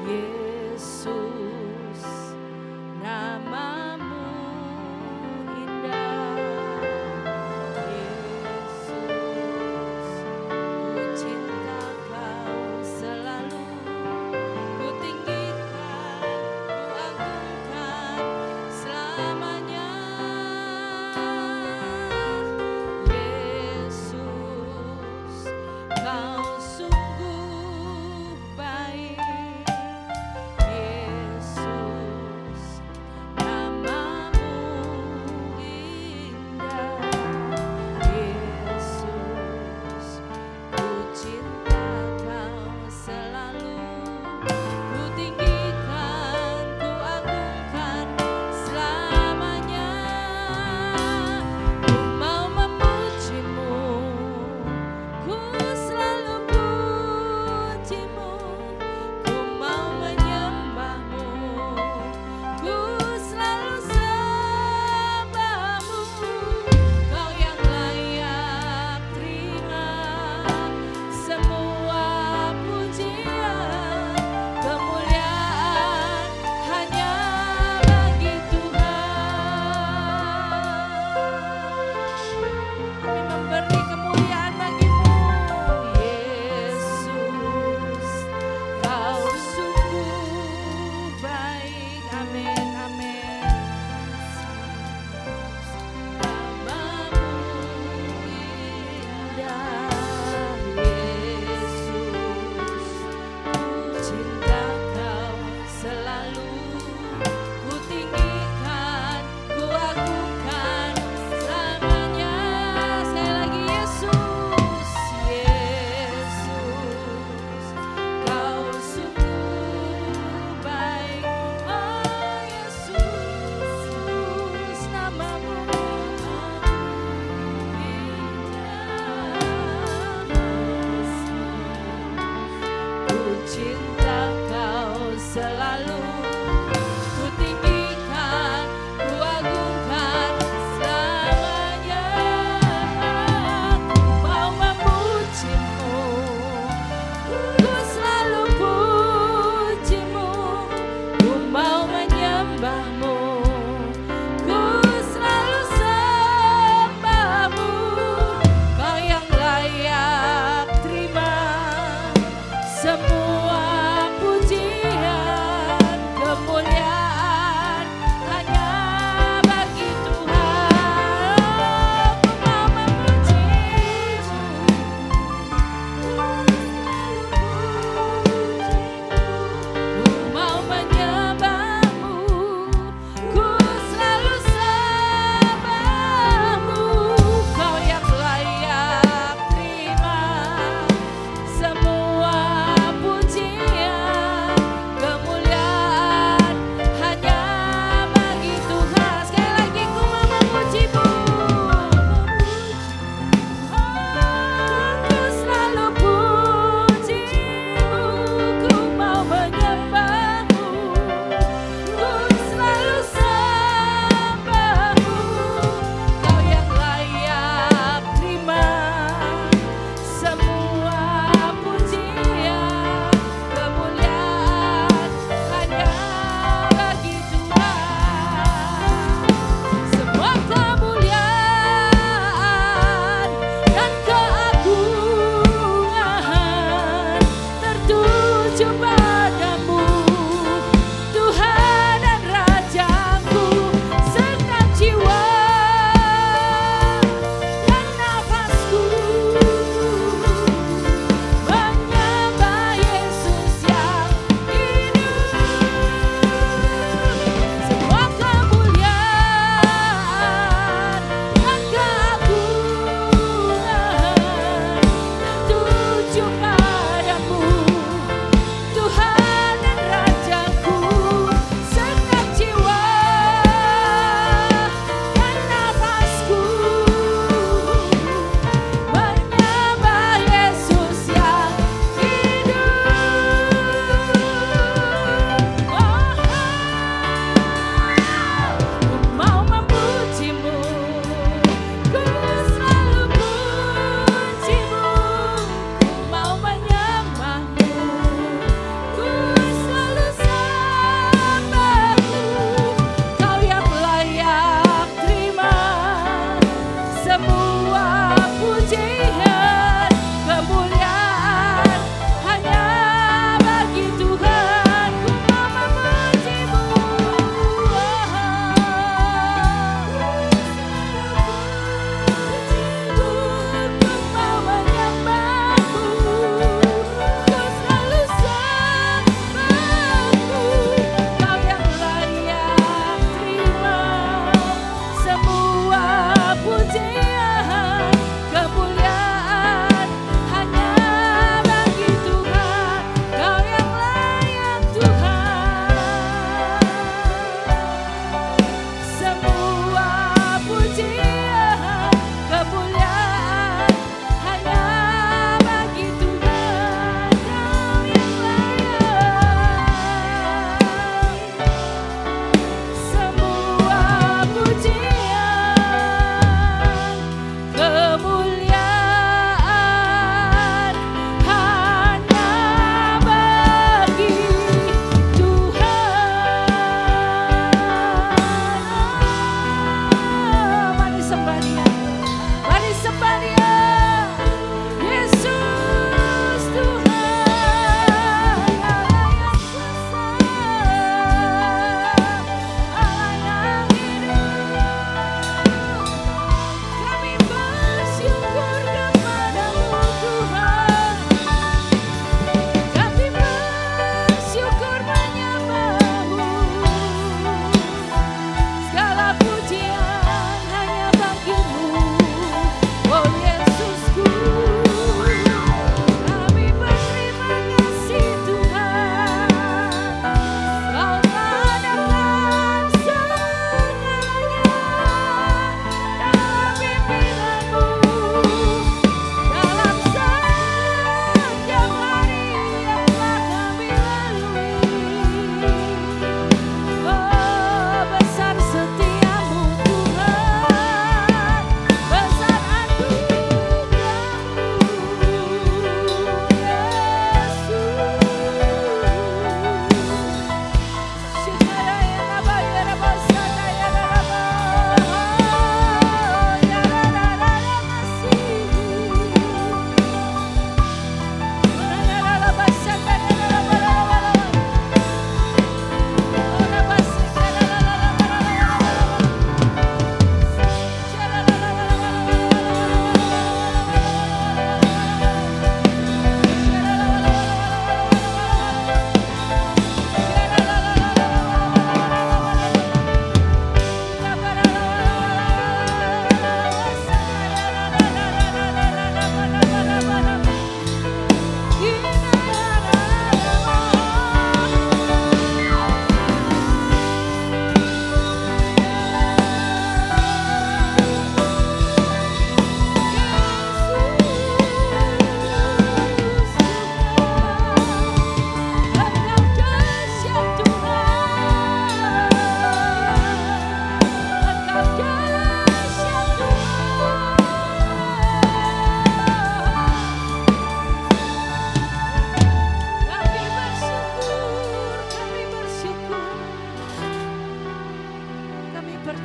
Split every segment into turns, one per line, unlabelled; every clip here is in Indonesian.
Yesus, namamu indah. Yesus, ku cinta kau selalu, ku tinggikan, ku agungkan selamanya. Yesus, kau sungguh baik. Yesus,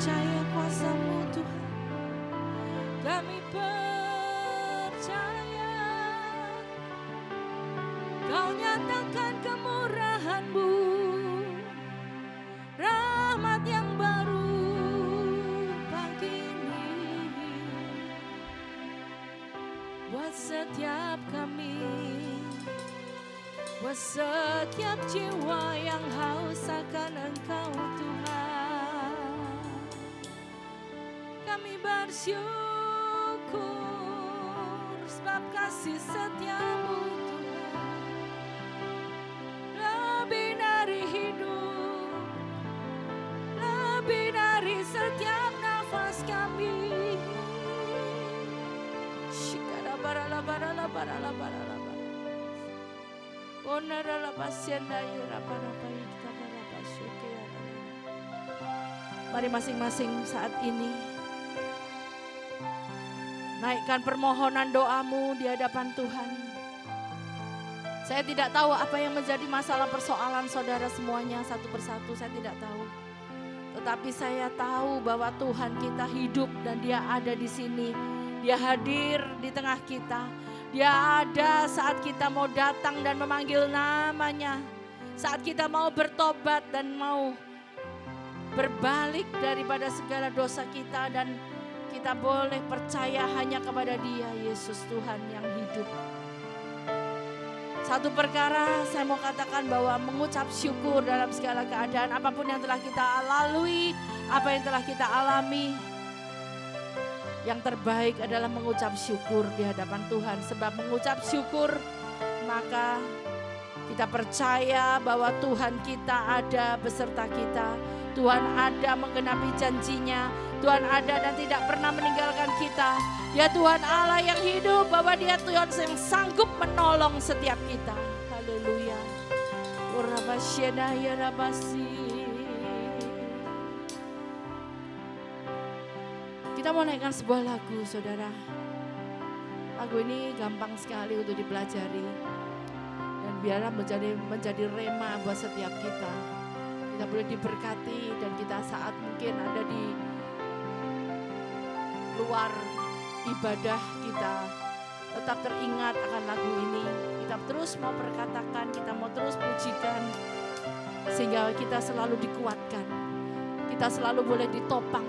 percaya kuasa-Mu Tuhan. Kami percaya Kau nyatakan kemurahan-Mu, rahmat yang baru pagi ini buat setiap kami, buat setiap jiwa yang haus akan Engkau Tuhan. Kami bersyukur sebab kasih setia-Mu Tuhan lebih dari hidup, lebih dari setiap nafas kami. Shikara barala barala barala barala barala. Onarala pasienda yura barapa kita barapa syukur. Mari masing-masing saat ini naikkan permohonan doamu di hadapan Tuhan. Saya tidak tahu apa yang menjadi masalah persoalan saudara semuanya satu persatu, saya tidak tahu. Tetapi saya tahu bahwa Tuhan kita hidup dan Dia ada di sini. Dia hadir di tengah kita. Dia ada saat kita mau datang dan memanggil namanya. Saat kita mau bertobat dan mau berbalik daripada segala dosa kita, dan kita boleh percaya hanya kepada Dia, Yesus Tuhan yang hidup. Satu perkara saya mau katakan bahwa mengucap syukur dalam segala keadaan, apapun yang telah kita lalui, apa yang telah kita alami, yang terbaik adalah mengucap syukur di hadapan Tuhan. Sebab mengucap syukur, maka kita percaya bahwa Tuhan kita ada beserta kita. Tuhan ada menggenapi janjinya. Tuhan ada dan tidak pernah meninggalkan kita. Ya Tuhan Allah yang hidup, bahwa Dia Tuhan yang sanggup menolong setiap kita. Haleluya. Kita mau naikkan sebuah lagu, saudara. Lagu ini gampang sekali untuk dipelajari. Dan biarlah menjadi rema buat setiap kita. Kita boleh diberkati, dan kita saat mungkin ada di luar ibadah, kita tetap teringat akan lagu ini. Kita terus mau perkatakan, kita mau terus pujikan, sehingga kita selalu dikuatkan. Kita selalu boleh ditopang.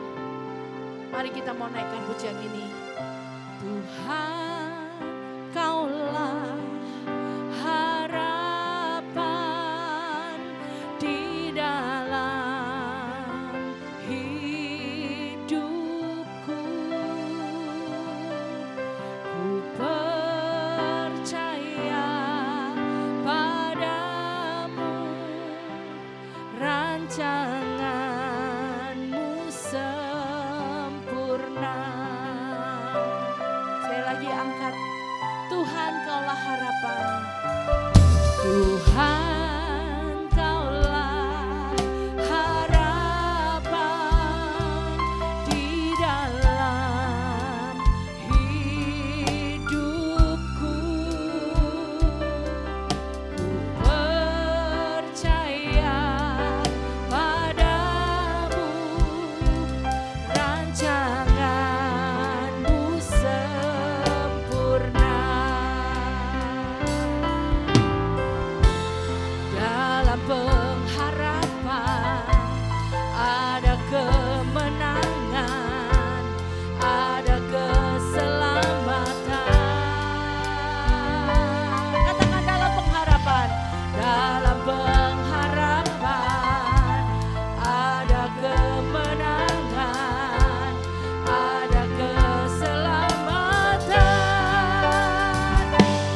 Mari kita mau naikkan pujian ini. Tuhan, Kaulah harapan di dalam hidupku. Ku percaya padamu, rancanganmu sempurna. Sekali lagi angkat. Tuhan, Kaulah harapan. Tuhan, Kaulah harapan di dalam hidupku. Ku percaya padamu, rancanganmu sempurna. Dalam pengharapan ada kemenangan, ada keselamatan. Katakan dalam pengharapan. Dalam pengharapan ada kemenangan, ada keselamatan.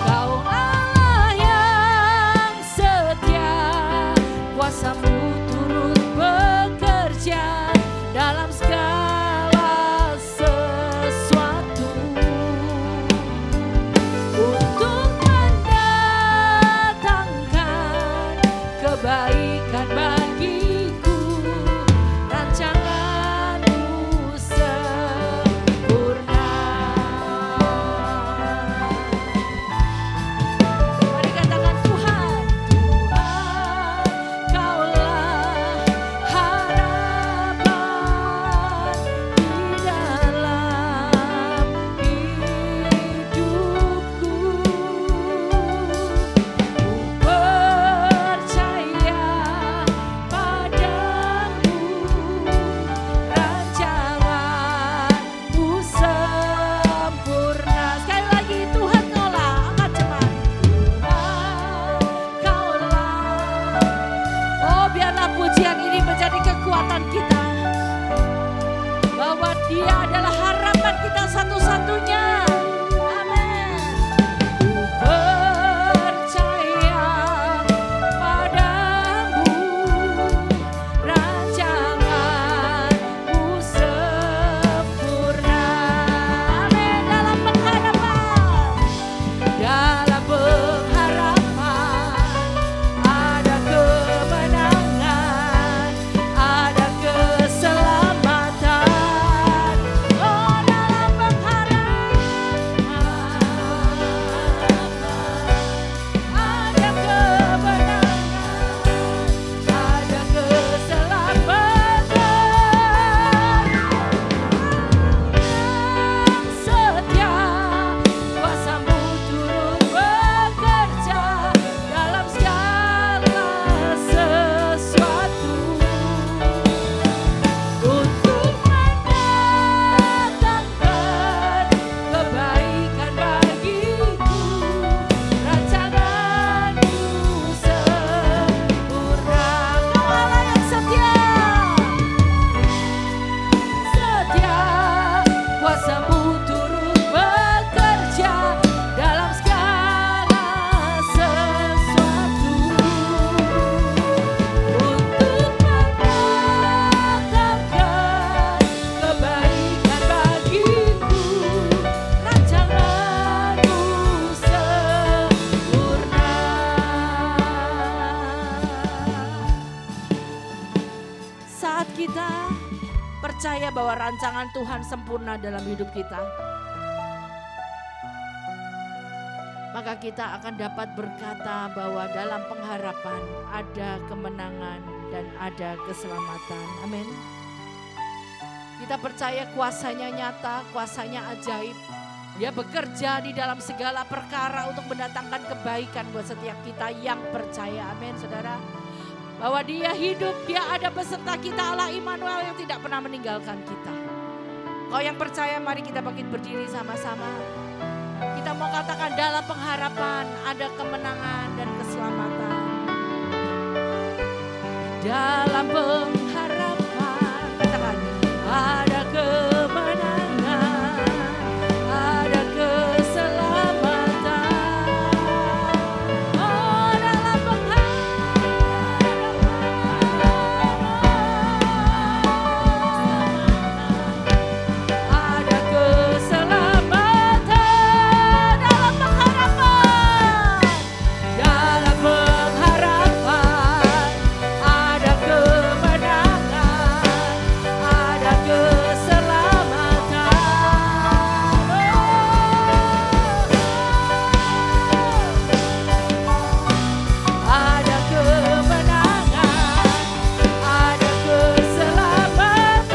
Kau Allah yang setia, kuasa-Mu turut bekerja dalam segala sesuatu untuk mendatangkan kebaikan bagiku. Rancangan-Mu sempurna. Mari katakan, Tuhan, Tuhan, Kaulah harapan jalan kita, bahwa Dia adalah harapan kita satu-satunya. Amin. Percaya padamu, rancanganmu sempurna. Amin. Dalam pengharapan, dalam pengharapan ada kemenangan, ada keselamatan. Oh, dalam pengharapan ada kemenangan, ada keselamatan. Setia kuasa-Mu turut bekerja dalam segala sesuatu untuk mendatangkan kebaikan bagiku. Rancangan-Mu sempurna. Kau Allah yang setia, kuasa-Mu turut bekerja dalam segala sesuatu untuk mendatangkan kebaikan bagiku. Rancangan-Mu sempurna. Saat kita percaya bahwa rancangan Tuhan sempurna dalam hidup kita, maka kita akan dapat berkata bahwa dalam pengharapan ada kemenangan dan ada keselamatan. Amin. Kita percaya kuasanya nyata, kuasanya ajaib. Dia bekerja di dalam segala perkara untuk mendatangkan kebaikan buat setiap kita yang percaya. Amin, saudara. Bahwa Dia hidup, Dia ada beserta kita, Allah Immanuel yang tidak pernah meninggalkan kita. Kau yang percaya, mari kita bangkit berdiri sama-sama. Kita mau katakan dalam pengharapan ada kemenangan dan keselamatan. Dalam pengharapan, katakan ada kemenangan, ada keselamatan. Oh, dalam ada keselamatan. Dalam pengharapan, dalam pengharapan ada kemenangan, ada keselamatan. Ada kemenangan, ada keselamatan.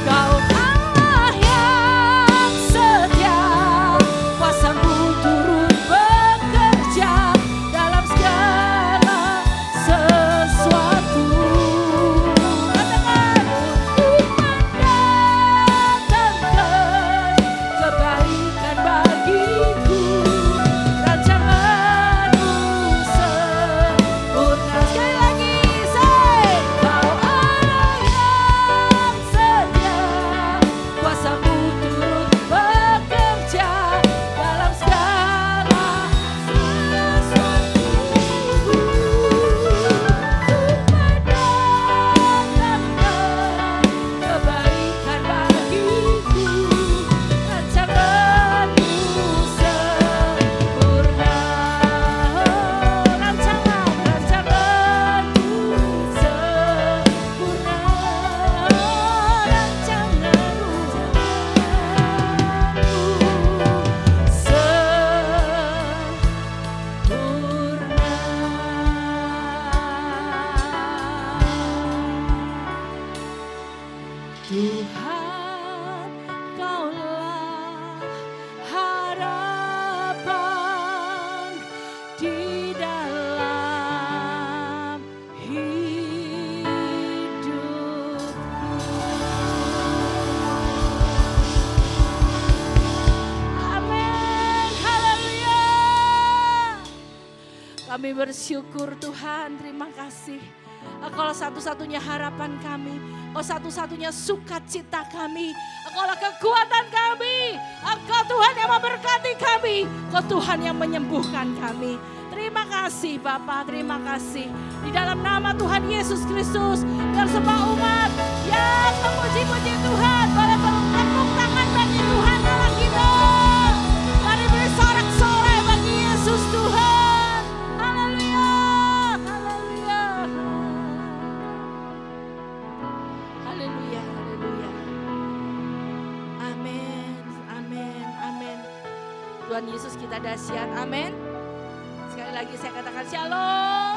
Kau Allah yang setia, kuasa-Mu turut bekerja dalam segala sesuatu. Katakan untuk mendatangkan kebaikan bagiku. Rancangan-Mu sempurna. Sekali lagi, say, Kau Allah yang setia, kuasa-Mu turut bekerja dalam segala sesuatu untuk mendatangkan kebaikan bagiku. Rancangan-Mu sempurna. Rancangan-Mu sempurna. Tuhan, Kaulah harapan di dalam hidupku. Amin. Haleluya. Kami bersyukur Tuhan, terima kasih. Engkaulah satu-satunya harapan kami. Engkau satu-satunya sukacita kami. Engkaulah kekuatan kami. Engkau Tuhan yang memberkati kami. Engkau Tuhan yang menyembuhkan kami. Terima kasih Bapa, terima kasih. Di dalam nama Tuhan Yesus Kristus, biar semua umat yang memuji-puji Tuhan, boleh bertepuk tangan bagi Tuhan Allah kita. Mari beri sorak-sorai bagi Yesus Tuhan. Haleluya, haleluya. Haleluya, haleluya. Amin, amin, amin. Tuhan Yesus kita dahsyat, amin. Sekali lagi saya katakan shalom,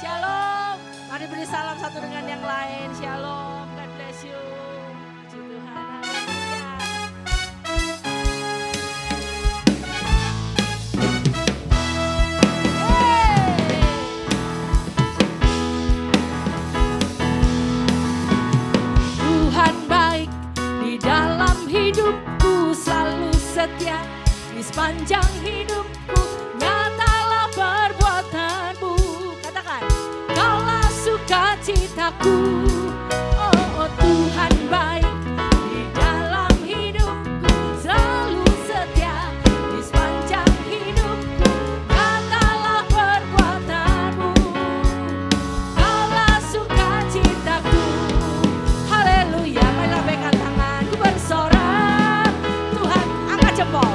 shalom. Mari beri salam satu dengan yang lain, shalom, God bless you. Puji Tuhan, haleluya. Tuhan baik di dalam hidupku, selalu setia di sepanjang hidupku. Nyatalah perbuatanmu, katakan, kaulah sukacitaku. Oh, oh Tuhan baik di dalam hidupku, selalu setia di sepanjang hidupku. Nyatalah perbuatanmu, kaulah sukacitaku. Haleluya, mari lambaikan tangan, ku bersorak. Tuhan, angkat jempol.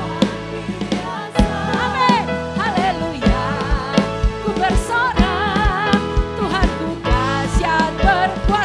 Amin, haleluya. Ku bersorak, Tuhanku dahsyat berkuasa.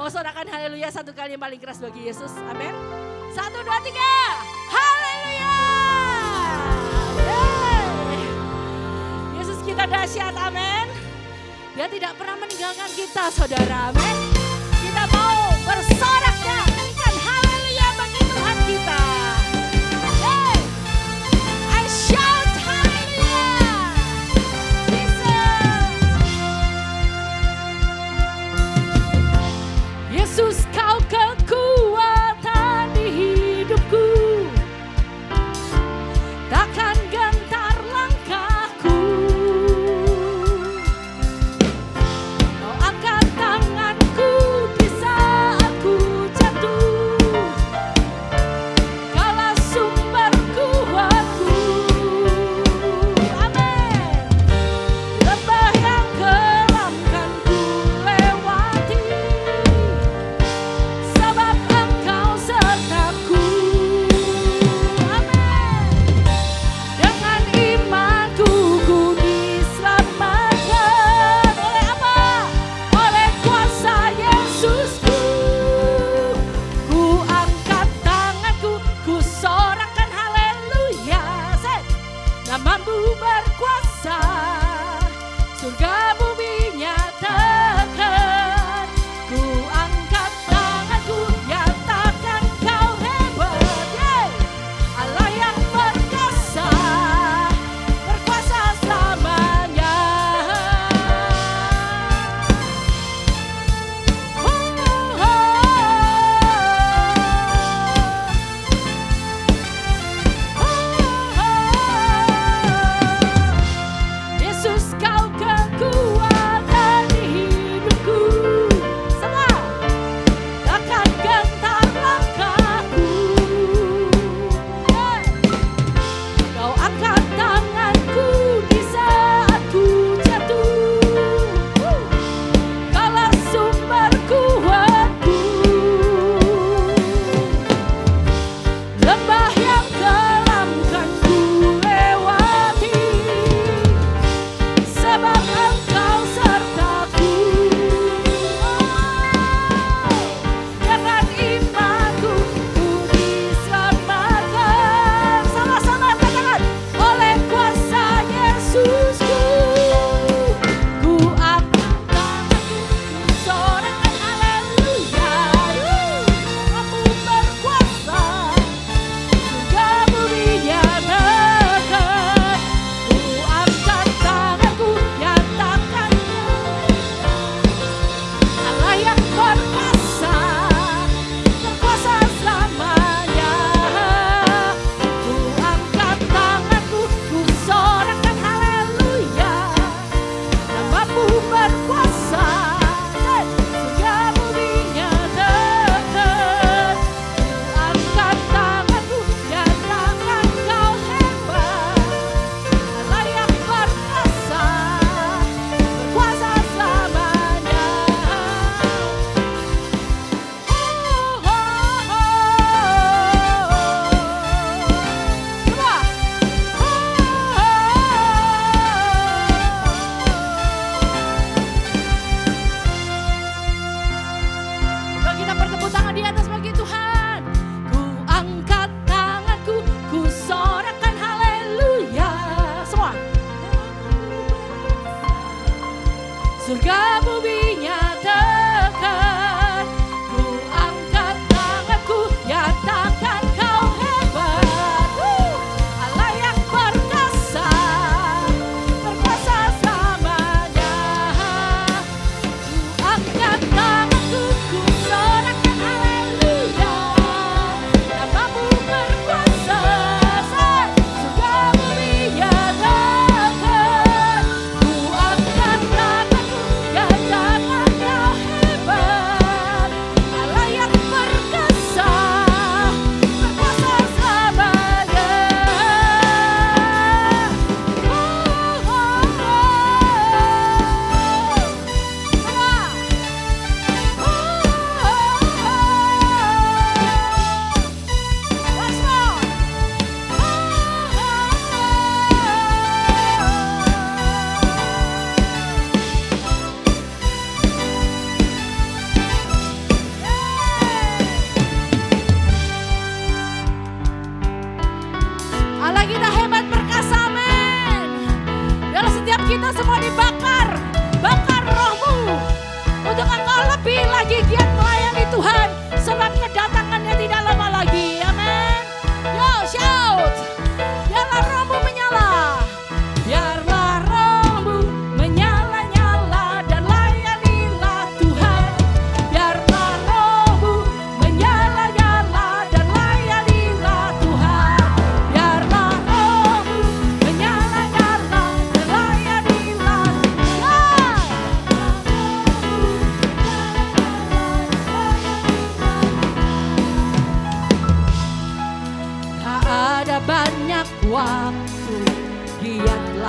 Mau sorakan haleluya satu kali yang paling keras bagi Yesus. Amin. 1, 2, 3. Haleluya. Yesus kita dahsyat. Amin. Dia tidak pernah meninggalkan kita, saudara. Amin. Kita mau bersorak dan nyanyikan haleluya bagi Tuhan kita. Hey, I shout haleluya. Yesus, kau kekuatan di hidupku, takkan gentar langkahku. Kau angkat tanganku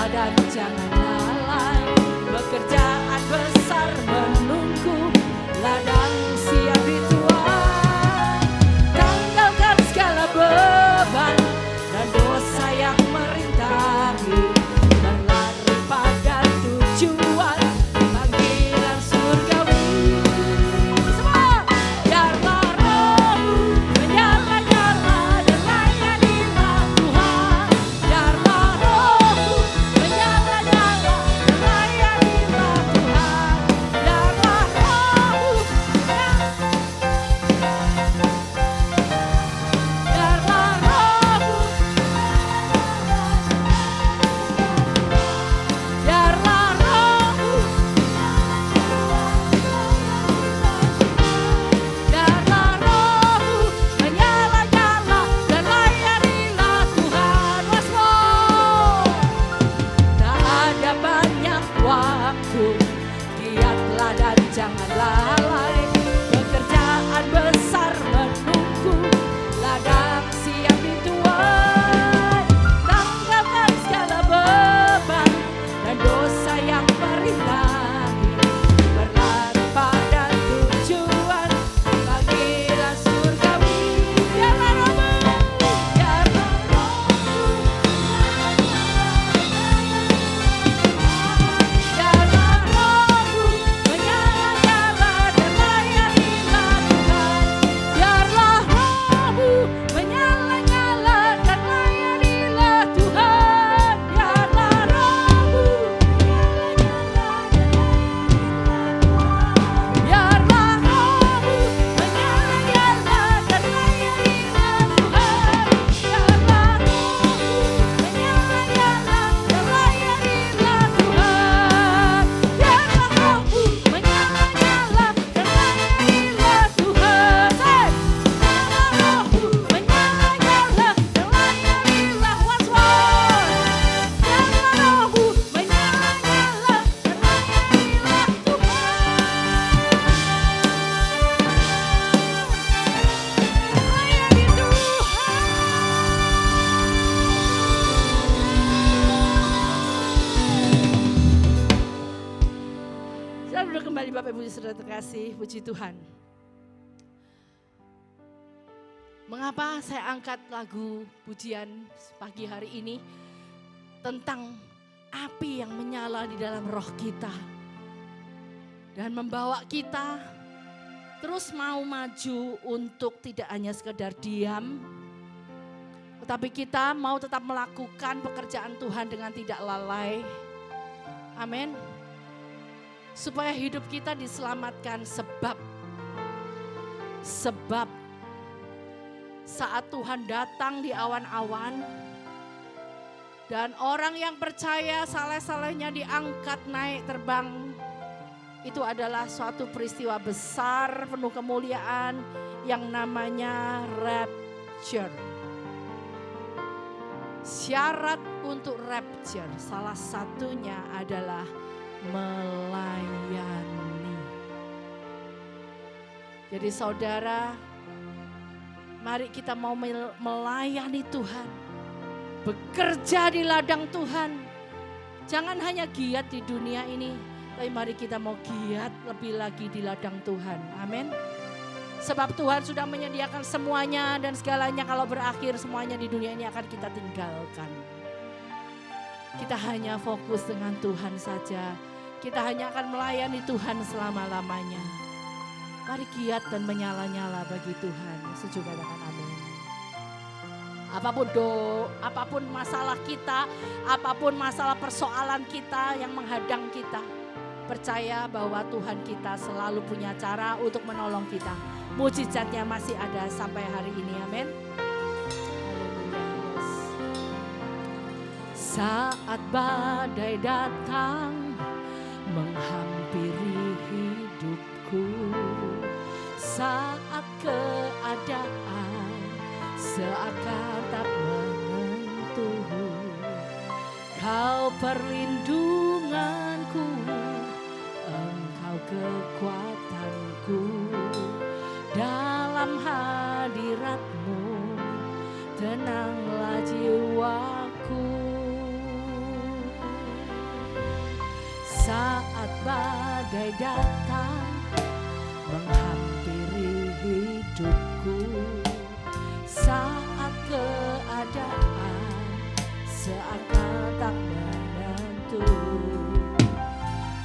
Giatlah dan jangan lalai, pekerjaan besar menunggu, ladang siap dituai. Tanggalkan segala beban dan dosa yang merintangi, berlari pada tujuan panggilan surgawi. Semua, biarlah rohmu menyala-nyala dan layanilah Tuhan. Biarlah rohmu menyala-nyala dan layanilah Tuhan. Biarlah rohmu menyala-nyala dan layanilah Tuhan. Once more. Tak ada banyak waktu, giatlah dan jangan lalai, pekerjaan besar menunggu, ladang siap dituai. Tanggalkan segala beban dan dosa yang merintangi, berlari pada tujuan panggilan surgawi. Biarlah rohmu, biarlah rohmu, biarlah rohmu menyala-nyala dan layanilah Tuhan. Biarlah rohmu menyala-nyala dan layanilah Tuhan. Biarlah rohmu biarlah rohmu menyala-nyala dan layanilah Tuhan. Biarlah rohmu menyala-nyala dan layanilah Tuhan. Biarlah rohmu menyala-nyala dan layanilah Tuhan. Biarlah rohmu menyala-nyala dan layanilah once more. Biarlah rohmu menyala-nyala dan layanilah Tuhan. Layani Tuhan. Saudara duduk kembali, Bapak Ibu Saudara terkasih, puji Tuhan. Mengapa saya angkat lagu pujian pagi hari ini tentang api yang menyala di dalam roh kita dan membawa kita terus mau maju untuk tidak hanya sekedar diam, tetapi kita mau tetap melakukan pekerjaan Tuhan dengan tidak lalai. Amin. Supaya hidup kita diselamatkan, sebab saat Tuhan datang di awan-awan dan orang yang percaya saleh-salehnya diangkat naik terbang, itu adalah suatu peristiwa besar penuh kemuliaan yang namanya rapture. Syarat untuk rapture salah satunya adalah melayani. Jadi saudara, mari kita mau melayani Tuhan, bekerja di ladang Tuhan. Jangan hanya giat di dunia ini, tapi mari kita mau giat lebih lagi di ladang Tuhan. Amin. Sebab Tuhan sudah menyediakan semuanya dan segalanya, kalau berakhir semuanya di dunia ini akan kita tinggalkan. Kita hanya fokus dengan Tuhan saja. Kita hanya akan melayani Tuhan selama-lamanya. Mari giat dan menyala-nyala bagi Tuhan. Setuju katakan amin. Apapun masalah kita, apapun masalah persoalan kita yang menghadang kita, percaya bahwa Tuhan kita selalu punya cara untuk menolong kita. Mujizatnya masih ada sampai hari ini, amin. Haleluya. Saat badai datang menghampiri hidupku, saat keadaan seakan tak menentu, Kau perlindunganku, Engkau kekuatanku, dalam hadirat-Mu tenanglah jiwaku. badai datang menghampiri hidupku, saat keadaan seakan tak menentu,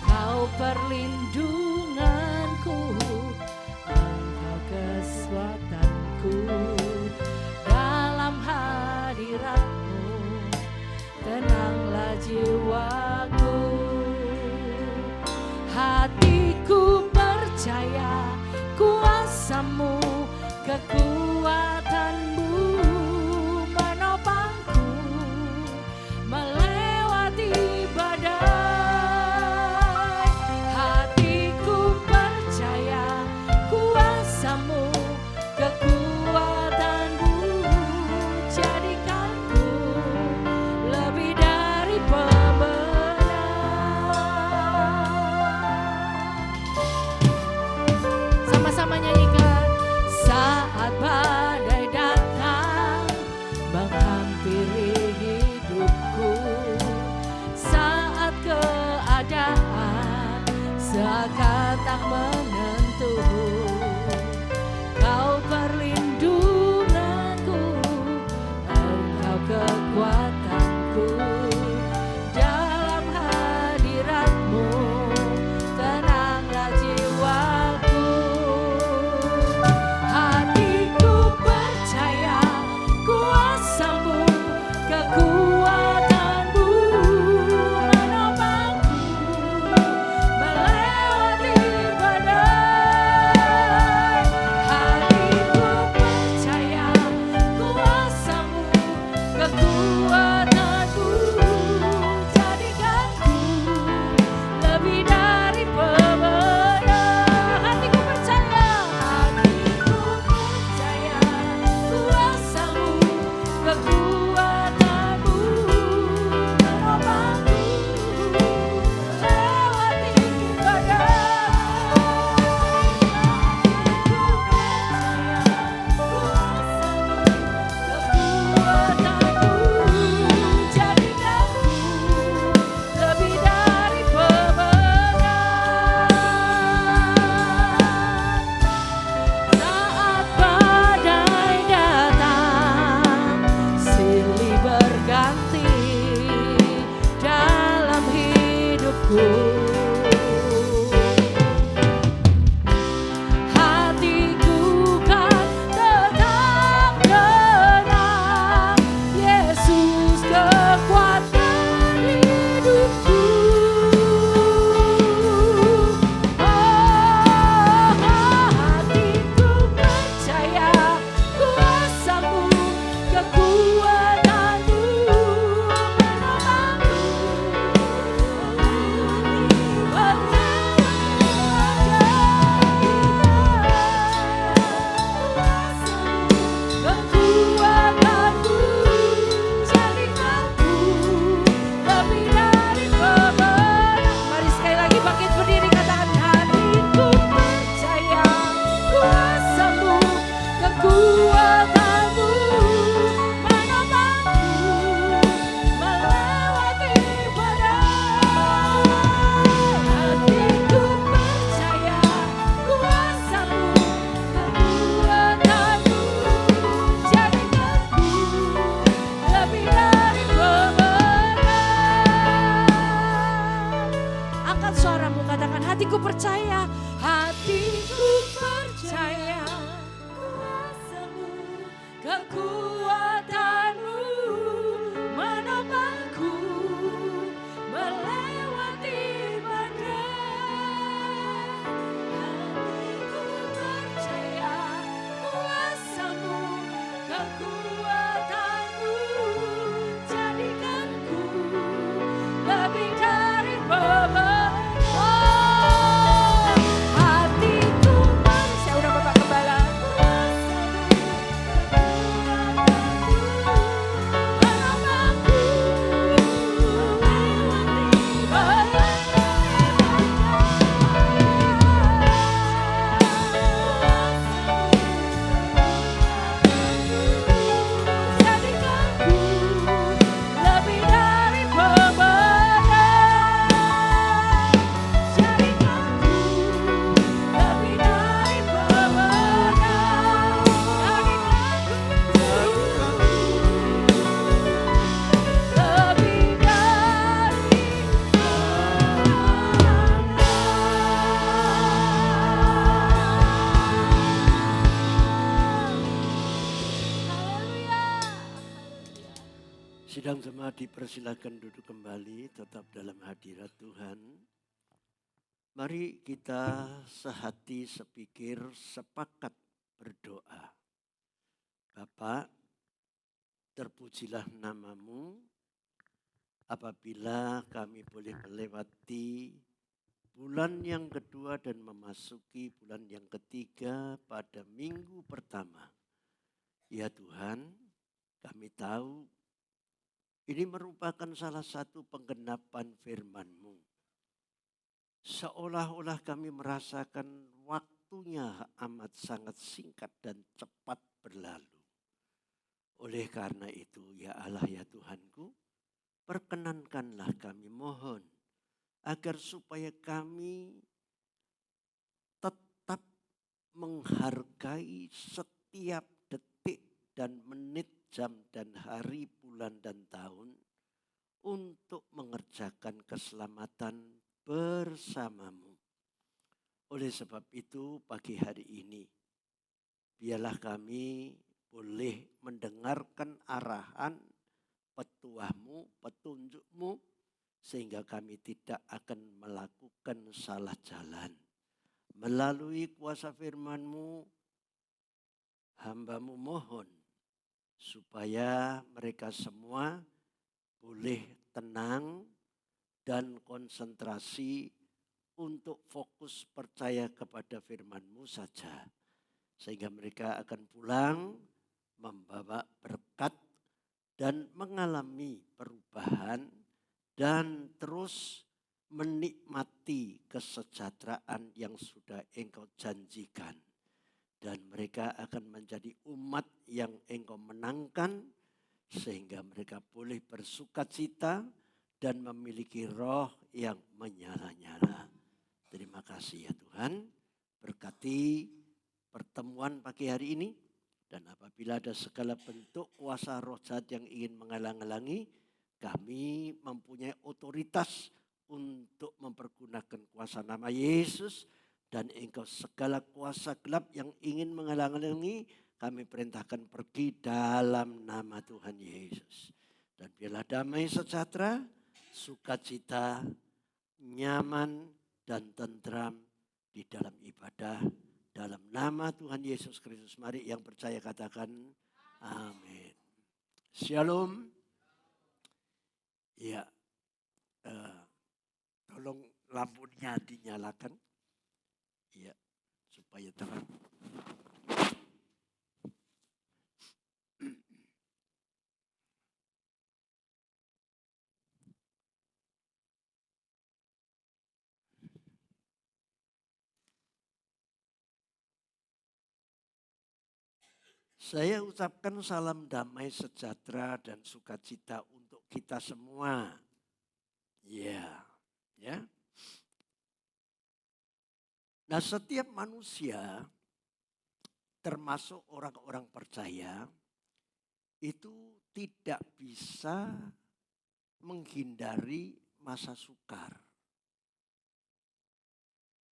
Kau perlindunganku, Engkau kekuatanku, dalam hadirat-Mu tenanglah jiwaku. Hatiku percaya kuasa-Mu, kekuatan-Mu menopangku melewati badai. Hatiku percaya kuasa-Mu, kekuatan-Mu jadikanku lebih dari pemenang. Sama-sama nyanyikan. Saat badai datang menghampiri hidupku, saat keadaan seakan tak menentu, Kau perlindunganku, Engkau kekuatanku, dalam hadirat-Mu tenanglah jiwaku. Hatiku percaya kuasa-Mu, kekuatan-Mu menopangku melewati badai. Hatiku percaya kuasa-Mu, kekuatan-Mu jadikanku lebih dari pemenang. Hatiku percaya kuasa-Mu, kekuatan-Mu menopangku melewati badai. Hatiku percaya kuasa-Mu, kekuatan-Mu jadikanku lebih dari pemenang. Saat badai datang, silih berganti dalam hidupku. Hatiku kan tetap tenang, Yesus kekuatan hidupku. Hatiku percaya kuasa-Mu, kekuatan-Mu menopangku kekuatan-Mu jadikanku lebih dari pemenang. Mari sekali lagi bangkit berdiri, katakan hatiku percaya kuasa-Mu, kekuatan-Mu menopangku melewati badai. Hatiku percaya kuasa-Mu, kekuatan-Mu jadikanku lebih dari pemenang. Angkat suaramu, katakan hatiku percaya, hatiku percaya kuasa-Mu, kekuatan-Mu menopangku melewati badai. Hatiku percaya kuasa-Mu, kekuatan-Mu jadikanku lebih dari pemenang. Hatiku percaya, udah Bapak Gembala. Kuasa-Mu, kekuatan-Mu
Sidang jemaat dipersilakan duduk kembali tetap dalam hadirat Tuhan. Mari kita sehati sepikir sepakat berdoa. Bapa, terpujilah namamu apabila kami boleh melewati bulan yang kedua dan memasuki bulan yang ketiga pada minggu pertama. Ya Tuhan, kami tahu ini merupakan salah satu penggenapan firman-Mu. Seolah-olah kami merasakan waktunya amat sangat singkat dan cepat berlalu. Oleh karena itu, ya Allah ya Tuhanku, perkenankanlah kami mohon agar supaya kami tetap menghargai setiap detik dan menit, jam dan hari, bulan dan tahun untuk mengerjakan keselamatan bersamamu. Oleh sebab itu pagi hari ini biarlah kami boleh mendengarkan arahan petuahmu, petunjukmu sehingga kami tidak akan melakukan salah jalan. Melalui kuasa firman-Mu hamba-Mu mohon supaya mereka semua boleh tenang dan konsentrasi untuk fokus percaya kepada firman-Mu saja. Sehingga mereka akan pulang membawa berkat dan mengalami perubahan dan terus menikmati kesejahteraan yang sudah Engkau janjikan. Dan mereka akan menjadi umat yang Engkau menangkan sehingga mereka boleh bersukacita dan memiliki roh yang menyala-nyala. Terima kasih ya Tuhan. Berkati pertemuan pagi hari ini. Dan apabila ada segala bentuk kuasa roh jahat yang ingin menghalang-halangi, kami mempunyai otoritas untuk mempergunakan kuasa nama Yesus. Dan engkau segala kuasa gelap yang ingin menghalang-halangi, kami perintahkan pergi dalam nama Tuhan Yesus. Dan biarlah damai sejahtera, sukacita, nyaman dan tentram di dalam ibadah. Dalam nama Tuhan Yesus Kristus, mari yang percaya katakan amin. Shalom. Ya, tolong lampunya dinyalakan. Ya, supaya terang. Saya ucapkan salam damai sejahtera dan sukacita untuk kita semua. Ya. Nah, setiap manusia termasuk orang-orang percaya itu tidak bisa menghindari masa sukar.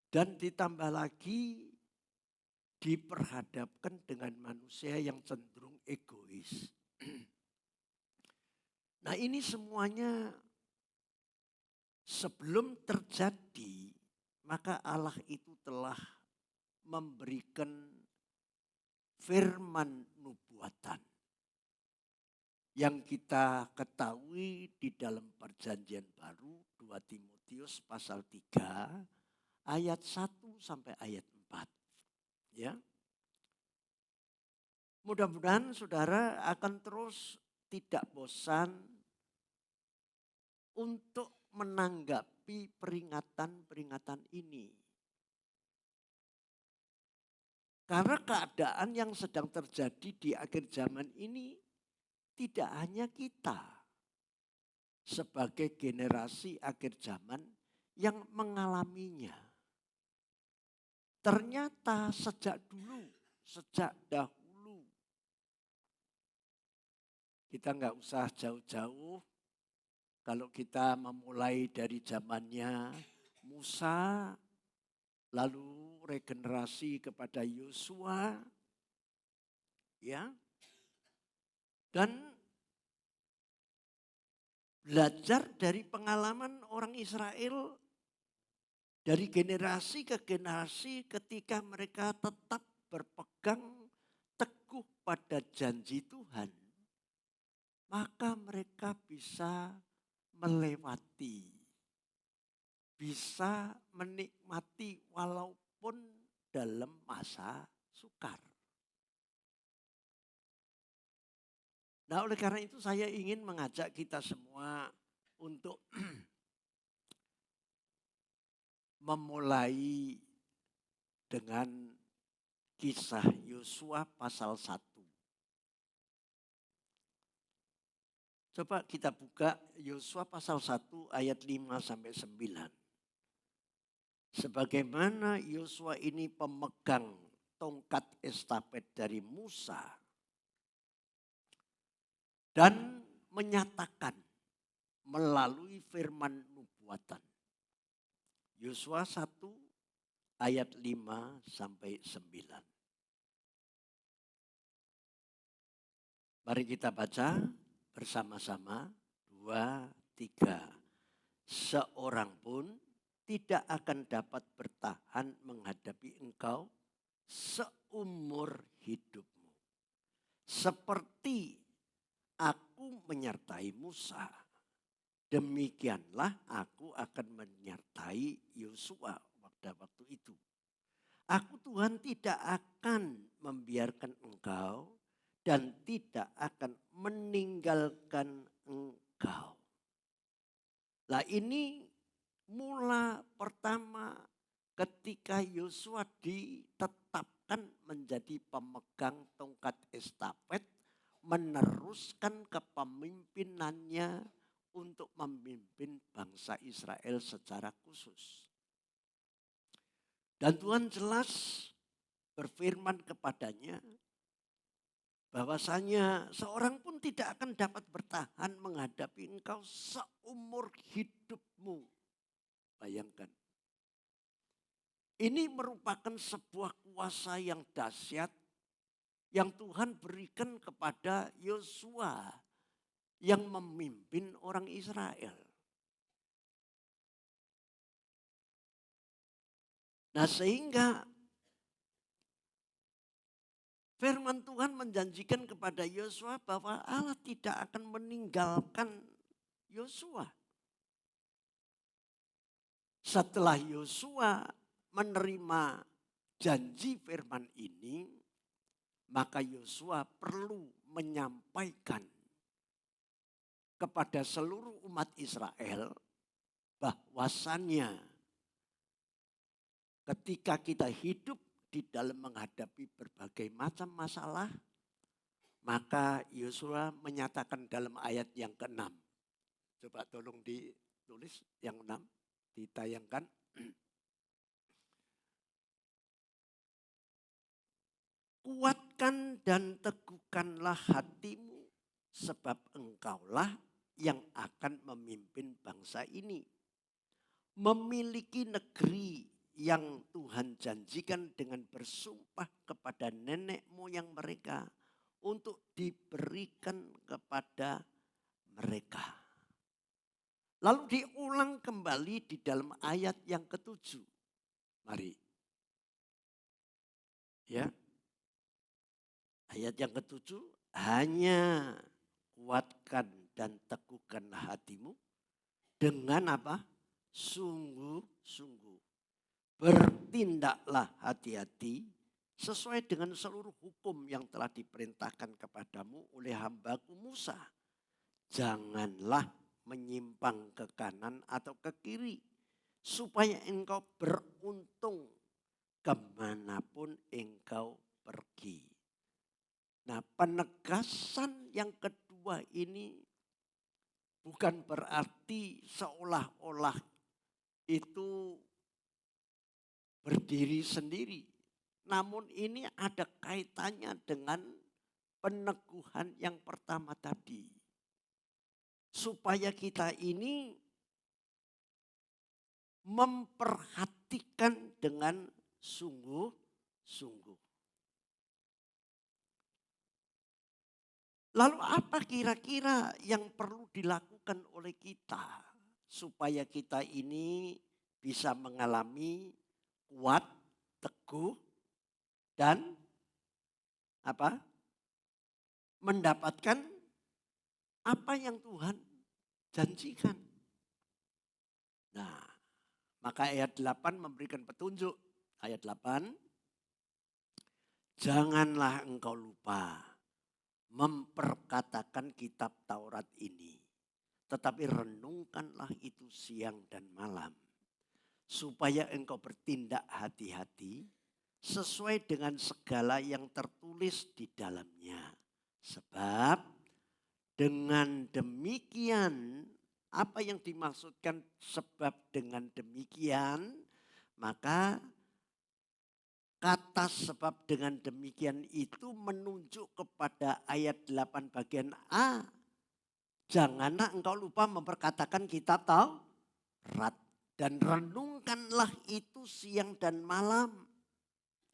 Dan ditambah lagi diperhadapkan dengan manusia yang cenderung egois. Nah, ini semuanya sebelum terjadi, maka Allah itu telah memberikan firman nubuatan yang kita ketahui di dalam perjanjian baru 2 Timotius pasal 3 ayat 1 sampai ayat 4. Ya. Mudah-mudahan saudara akan terus tidak bosan untuk menanggapi peringatan-peringatan ini. Karena keadaan yang sedang terjadi di akhir zaman ini tidak hanya kita sebagai generasi akhir zaman yang mengalaminya. Ternyata sejak dahulu, kita nggak usah jauh-jauh. Kalau kita memulai dari zamannya Musa, lalu regenerasi kepada Yosua, ya, dan Belajar dari pengalaman orang Israel dari generasi ke generasi ketika mereka tetap berpegang teguh pada janji Tuhan. Maka mereka bisa melewati, bisa menikmati walaupun dalam masa sukar. Nah, oleh karena itu saya ingin mengajak kita semua untuk memulai dengan kisah Yosua pasal 1. Coba kita buka Yosua pasal 1 ayat 5 sampai 9. Sebagaimana Yosua ini pemegang tongkat estafet dari Musa dan menyatakan melalui firman nubuatan. Yosua 1 ayat 5 sampai 9. Mari kita baca bersama-sama. 2, 3. Seorang pun tidak akan dapat bertahan menghadapi engkau seumur hidupmu. Seperti aku menyertai Musa, demikianlah aku akan menyertai Yosua pada waktu itu. Aku Tuhan tidak akan membiarkan engkau dan tidak akan meninggalkan engkau. Nah, ini mula pertama ketika Yosua ditetapkan menjadi pemegang tongkat estafet, meneruskan kepemimpinannya untuk memimpin bangsa Israel secara khusus. Dan Tuhan jelas berfirman kepadanya bahwasanya seorang pun tidak akan dapat bertahan menghadapi engkau seumur hidupmu. Bayangkan. Ini merupakan sebuah kuasa yang dahsyat yang Tuhan berikan kepada Yosua yang memimpin orang Israel. Nah, sehingga firman Tuhan menjanjikan kepada Yosua bahwa Allah tidak akan meninggalkan Yosua. Setelah Yosua menerima janji firman ini, maka Yosua perlu menyampaikan kepada seluruh umat Israel bahwasannya ketika kita hidup di dalam menghadapi berbagai macam masalah, maka Yosua menyatakan dalam ayat yang ke-6. Coba tolong ditulis yang 6, ditayangkan. Kuatkan dan teguhkanlah hatimu, sebab engkaulah yang akan memimpin bangsa ini. Memiliki negeri yang Tuhan janjikan dengan bersumpah kepada nenek moyang mereka untuk diberikan kepada mereka. Lalu diulang kembali di dalam ayat yang ke-7. Mari. Ya. Ayat yang ke-7, hanya kuatkan dan teguhkanlah hatimu dengan apa? Sungguh-sungguh. Bertindaklah hati-hati sesuai dengan seluruh hukum yang telah diperintahkan kepadamu oleh hambaku Musa. Janganlah menyimpang ke kanan atau ke kiri, supaya engkau beruntung kemanapun engkau pergi. Nah, penegasan yang kedua ini bukan berarti seolah-olah itu berdiri sendiri. Namun ini ada kaitannya dengan peneguhan yang pertama tadi. Supaya kita ini memperhatikan dengan sungguh-sungguh. Lalu apa kira-kira yang perlu dilakukan oleh kita supaya kita ini bisa mengalami kuat, teguh, dan apa? Mendapatkan apa yang Tuhan janjikan. Nah, maka ayat 8 memberikan petunjuk. Ayat 8, janganlah engkau lupa memperkatakan kitab Taurat ini. Tetapi renungkanlah itu siang dan malam. Supaya engkau bertindak hati-hati sesuai dengan segala yang tertulis di dalamnya. Sebab dengan demikian, apa yang dimaksudkan sebab dengan demikian, maka kata sebab dengan demikian itu menunjuk kepada ayat 8 bagian A. Janganlah engkau lupa memperkatakan kitab Taurat. Dan renungkanlah itu siang dan malam.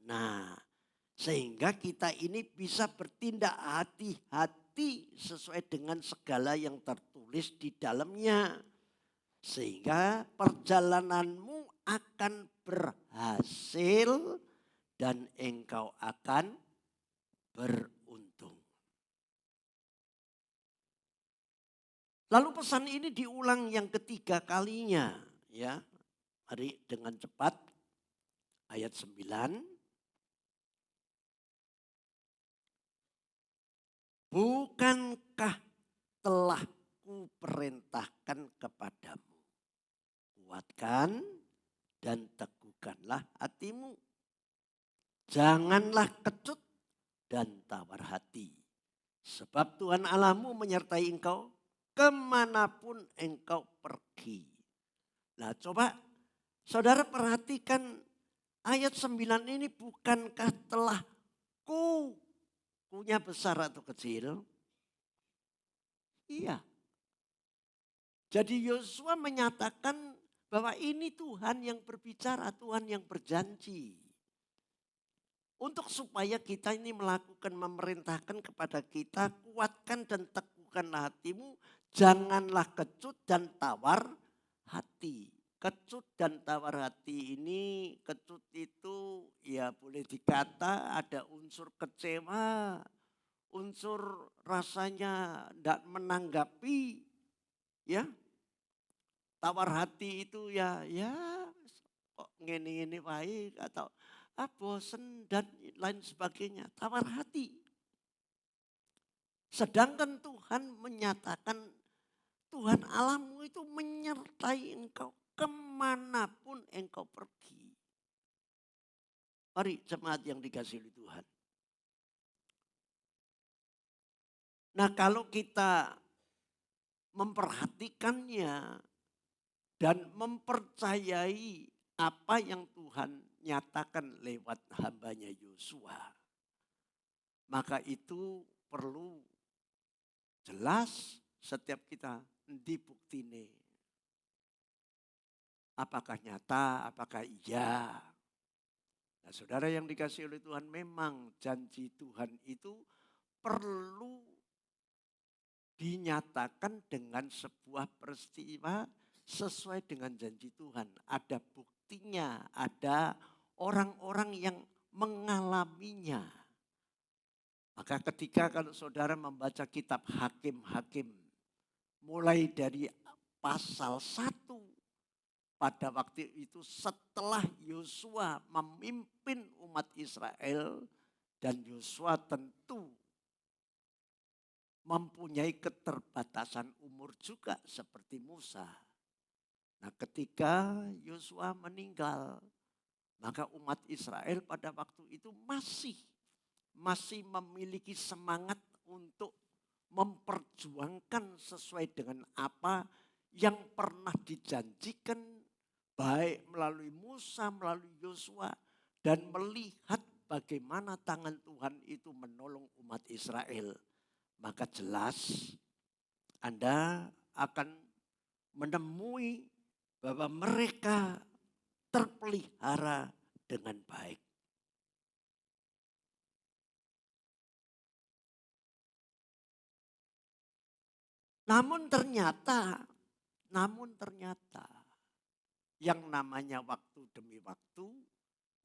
Nah, sehingga kita ini bisa bertindak hati-hati sesuai dengan segala yang tertulis di dalamnya. Sehingga perjalananmu akan berhasil dan engkau akan beruntung. Lalu pesan ini diulang yang ketiga kalinya, ya. Mari dengan cepat ayat 9. Bukankah telah kuperintahkan kepadamu, kuatkan dan teguhkanlah hatimu. Janganlah kecut dan tawar hati. Sebab Tuhan Allahmu menyertai engkau kemanapun engkau pergi. Nah, coba saudara perhatikan ayat 9 ini, bukankah telah kunya besar atau kecil? Iya. Jadi Yosua menyatakan bahwa ini Tuhan yang berbicara, Tuhan yang berjanji. Untuk supaya kita ini melakukan, memerintahkan kepada kita, kuatkan dan teguhkanlah hatimu, janganlah kecut dan tawar hati. Kecut dan tawar hati ini, kecut itu ya boleh dikata ada unsur kecewa, unsur rasanya tidak menanggapi, ya. Tawar hati itu ya kok ngene-ngene baik atau bosen dan lain sebagainya. Tawar hati. Sedangkan Tuhan menyatakan Tuhan Allahmu itu menyertai engkau kemanapun engkau pergi. Mari jemaat yang dikasihi oleh Tuhan. Nah, kalau kita memperhatikannya dan mempercayai apa yang Tuhan nyatakan lewat hambanya Yosua, maka itu perlu jelas setiap kita dibuktine. Apakah nyata, apakah iya. Nah, saudara yang dikasihi oleh Tuhan, memang janji Tuhan itu perlu dinyatakan dengan sebuah peristiwa sesuai dengan janji Tuhan. Ada buktinya, ada orang-orang yang mengalaminya. Maka ketika kalau saudara membaca kitab Hakim-Hakim, mulai dari pasal 1, pada waktu itu setelah Yosua memimpin umat Israel, dan Yosua tentu mempunyai keterbatasan umur juga seperti Musa. Nah, ketika Yosua meninggal, maka umat Israel pada waktu itu masih memiliki semangat untuk memperjuangkan sesuai dengan apa yang pernah dijanjikan baik melalui Musa, melalui Yosua, dan melihat bagaimana tangan Tuhan itu menolong umat Israel. Maka jelas Anda akan menemui bahwa mereka terpelihara dengan baik. Namun ternyata yang namanya waktu demi waktu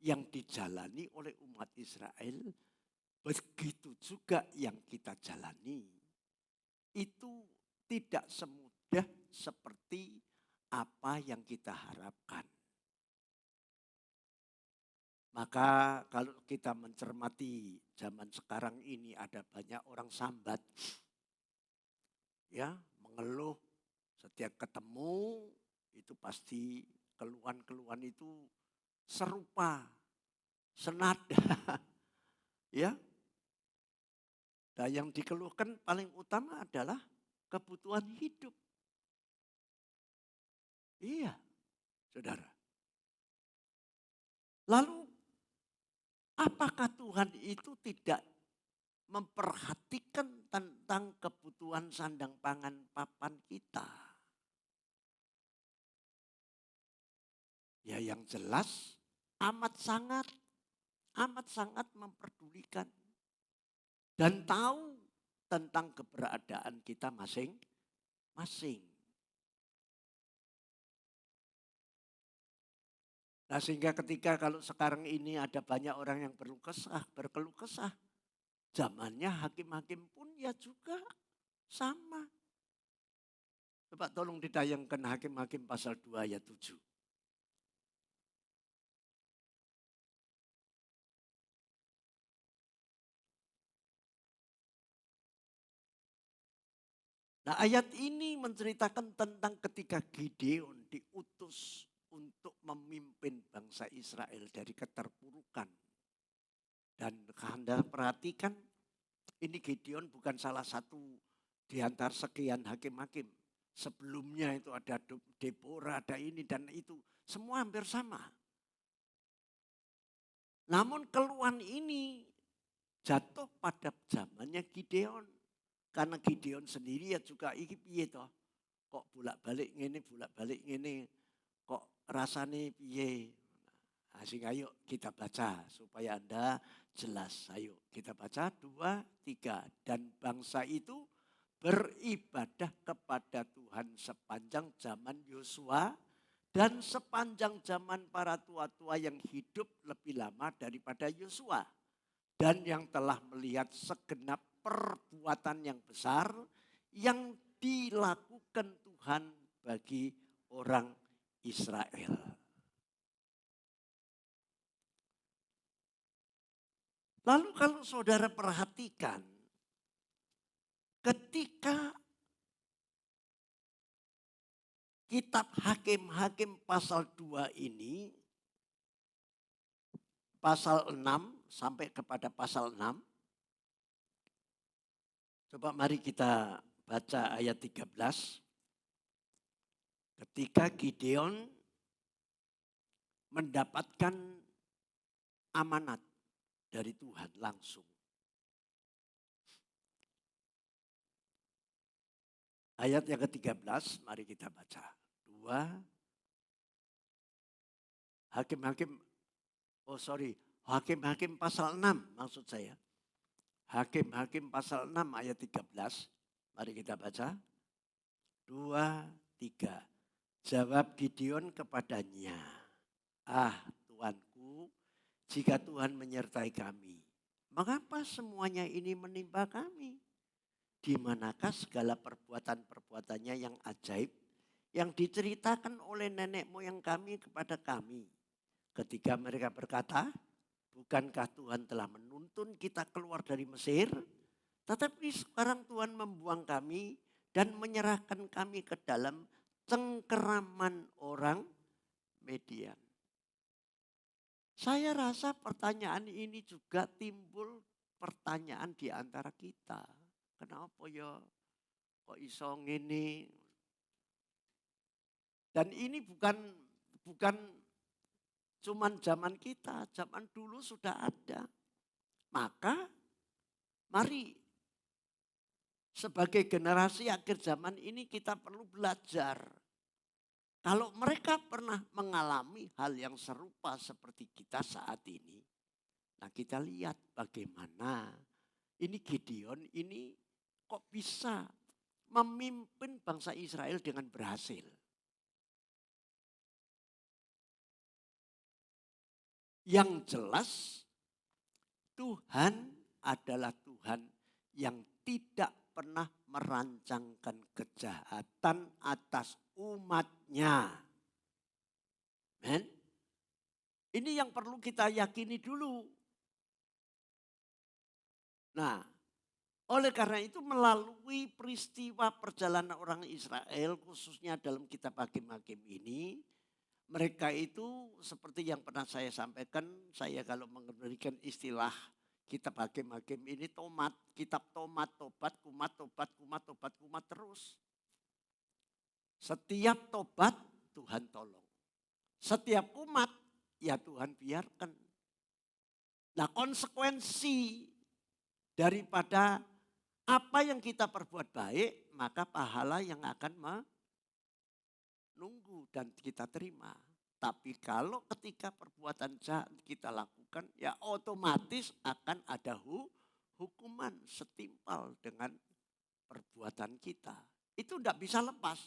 yang dijalani oleh umat Israel, begitu juga yang kita jalani. Itu tidak semudah seperti apa yang kita harapkan. Maka kalau kita mencermati zaman sekarang ini ada banyak orang sambat, ya, mengeluh setiap ketemu itu pasti keluhan-keluhan itu serupa, senada, ya. Dan yang dikeluhkan paling utama adalah kebutuhan hidup. Iya, saudara. Lalu apakah Tuhan itu tidak memperhatikan tentang kebutuhan sandang pangan papan kita? Ya yang jelas amat sangat memperdulikan. Dan tahu tentang keberadaan kita masing-masing. Nah sehingga ketika kalau sekarang ini ada banyak orang yang berkeluh kesah. Zamannya hakim-hakim pun ya juga sama. Coba tolong ditayangkan Hakim-hakim pasal 2 ayat 7. Nah ayat ini menceritakan tentang ketika Gideon diutus untuk memimpin bangsa Israel dari keterpurukan. Dan Anda perhatikan ini Gideon bukan salah satu di antara sekian hakim-hakim. Sebelumnya itu ada Deborah, ada ini dan itu. Semua hampir sama. Namun keluhan ini jatuh pada zamannya Gideon. Karena Gideon sendiri ya juga iki piye toh. Kok bolak-balik ngene, kok rasane piye. Nah, sehingga ayo kita baca supaya Anda jelas. Ayo kita baca 2, 3. Dan bangsa itu beribadah kepada Tuhan sepanjang zaman Yosua dan sepanjang zaman para tua-tua yang hidup lebih lama daripada Yosua. Dan yang telah melihat segenap perbuatan yang besar yang dilakukan Tuhan bagi orang Israel. Lalu kalau saudara perhatikan, ketika kitab Hakim-Hakim pasal 2 ini, pasal 6 sampai kepada pasal 6, coba mari kita baca ayat 13. Ketika Gideon mendapatkan amanat dari Tuhan langsung. Ayat yang ke-13 mari kita baca. 2 Hakim-Hakim pasal 6 maksud saya. Hakim-Hakim pasal 6 ayat 13. Mari kita baca. 2, 3. Jawab Gideon kepadanya. Tuanku, jika Tuhan menyertai kami, mengapa semuanya ini menimpa kami? Di manakah segala perbuatan-perbuatannya yang ajaib yang diceritakan oleh nenek moyang kami kepada kami? Ketika mereka berkata, bukankah Tuhan telah menuntun kita keluar dari Mesir? Tetapi sekarang Tuhan membuang kami dan menyerahkan kami ke dalam cengkeraman orang Median. Saya rasa pertanyaan ini juga timbul pertanyaan di antara kita. Kenapa ya kok iso ngene? Dan ini bukan cuman zaman kita, zaman dulu sudah ada. Maka mari sebagai generasi akhir zaman ini kita perlu belajar. Kalau mereka pernah mengalami hal yang serupa seperti kita saat ini. Nah kita lihat bagaimana ini Gideon ini kok bisa memimpin bangsa Israel dengan berhasil. Yang jelas Tuhan adalah Tuhan yang tidak pernah merancangkan kejahatan atas umatnya. Men? Ini yang perlu kita yakini dulu. Nah, oleh karena itu melalui peristiwa perjalanan orang Israel khususnya dalam kitab Hakim-Hakim ini, mereka itu seperti yang pernah saya sampaikan, saya kalau memberikan istilah kitab Hakim-Hakim ini tomat, kitab tomat, tobat, kumat terus. Setiap tobat Tuhan tolong. Setiap kumat ya Tuhan biarkan. Nah, konsekuensi daripada apa yang kita perbuat baik, maka pahala yang akan menunggu dan kita terima. Tapi kalau ketika perbuatan jahat kita lakukan, ya otomatis akan ada hukuman setimpal dengan perbuatan kita. Itu tidak bisa lepas.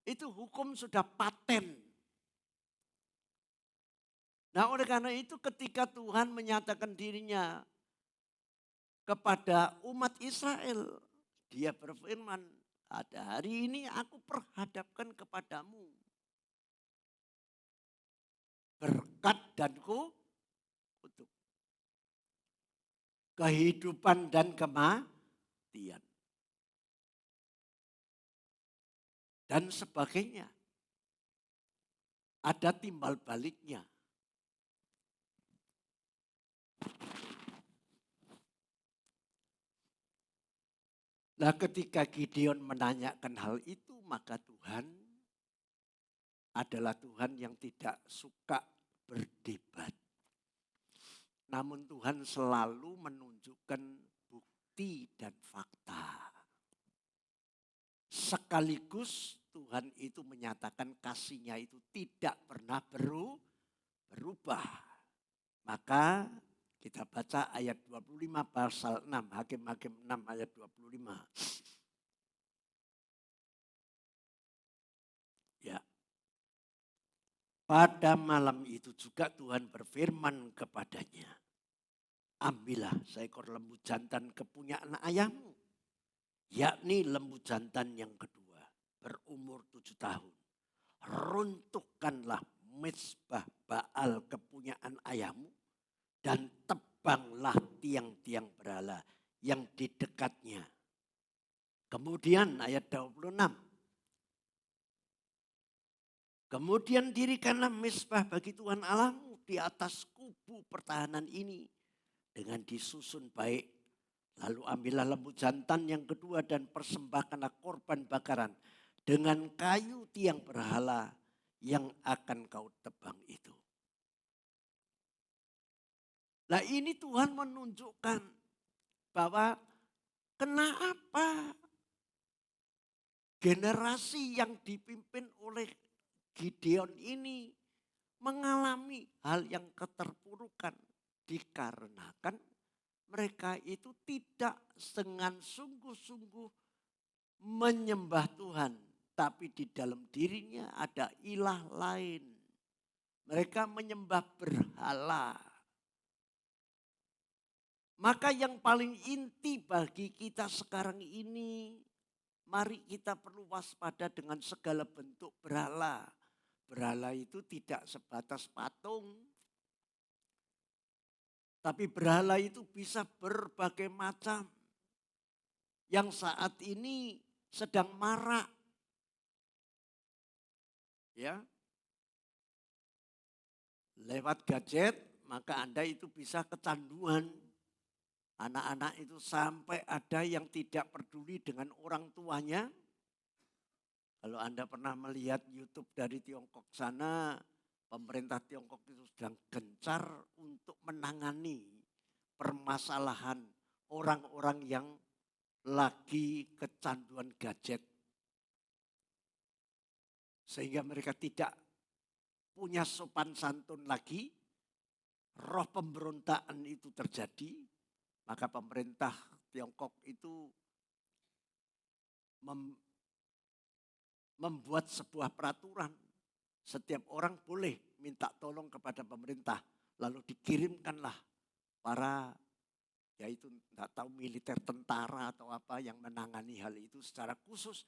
Itu hukum sudah paten. Nah, oleh karena itu ketika Tuhan menyatakan dirinya kepada umat Israel, dia berfirman, "Ada hari ini aku perhadapkan kepadamu berkat dan kutuk, kehidupan dan kematian, dan sebagainya." Ada timbal baliknya. Nah, ketika Gideon menanyakan hal itu, maka Tuhan adalah Tuhan yang tidak suka berdebat. Namun Tuhan selalu menunjukkan bukti dan fakta. Sekaligus Tuhan itu menyatakan kasih-Nya itu tidak pernah berubah. Maka kita baca ayat 25 pasal 6, Hakim-Hakim 6 ayat 25. Ya. Pada malam itu juga Tuhan berfirman kepadanya, "Ambillah seekor lembu jantan kepunyaan ayahmu, yakni lembu jantan yang kedua, berumur 7 tahun. Runtuhkanlah mezbah Baal kepunyaan ayahmu dan tebanglah tiang-tiang berhala yang di dekatnya." Kemudian ayat 26. "Kemudian dirikanlah mezbah bagi Tuhan Allahmu di atas kubu pertahanan ini dengan disusun baik. Lalu ambillah lembu jantan yang kedua dan persembahkanlah korban bakaran dengan kayu tiang berhala yang akan kau tebang itu." Nah, ini Tuhan menunjukkan bahwa kenapa generasi yang dipimpin oleh Gideon ini mengalami hal yang keterpurukan dikarenakan mereka itu tidak dengan sungguh-sungguh menyembah Tuhan, tapi di dalam dirinya ada ilah lain. Mereka menyembah berhala. Maka yang paling inti bagi kita sekarang ini, mari kita perlu waspada dengan segala bentuk berhala. Berhala itu tidak sebatas patung. Tapi berhala itu bisa berbagai macam. Yang saat ini sedang marak. Ya. Lewat gadget, maka Anda itu bisa kecanduan. Anak-anak itu sampai ada yang tidak peduli dengan orang tuanya. Kalau Anda pernah melihat YouTube dari Tiongkok sana, pemerintah Tiongkok itu sedang gencar untuk menangani permasalahan orang-orang yang lagi kecanduan gadget. Sehingga mereka tidak punya sopan santun lagi, roh pemberontakan itu terjadi, maka pemerintah Tiongkok itu membuat sebuah peraturan. Setiap orang boleh minta tolong kepada pemerintah. Lalu dikirimkanlah para, yaitu tidak tahu militer, tentara atau apa yang menangani hal itu secara khusus.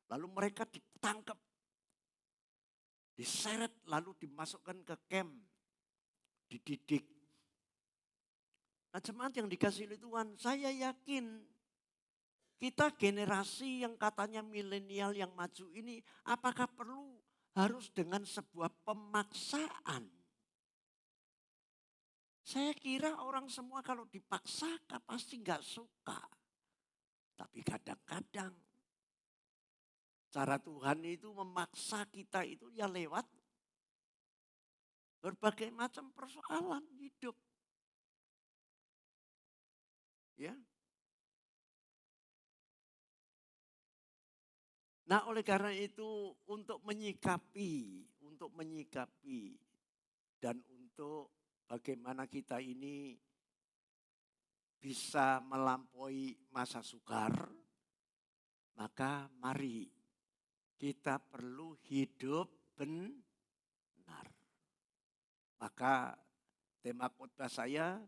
Lalu mereka ditangkap, diseret, lalu dimasukkan ke camp, dididik. Nah, jemaat yang dikasih oleh Tuhan, saya yakin kita generasi yang katanya milenial yang maju ini, apakah perlu harus dengan sebuah pemaksaan? Saya kira orang semua kalau dipaksakan pasti nggak suka. Tapi kadang-kadang cara Tuhan itu memaksa kita itu ya lewat berbagai macam persoalan hidup. Ya. Nah, oleh karena itu untuk menyikapi dan untuk bagaimana kita ini bisa melampaui masa sukar, maka mari kita perlu hidup benar. Maka tema khotbah saya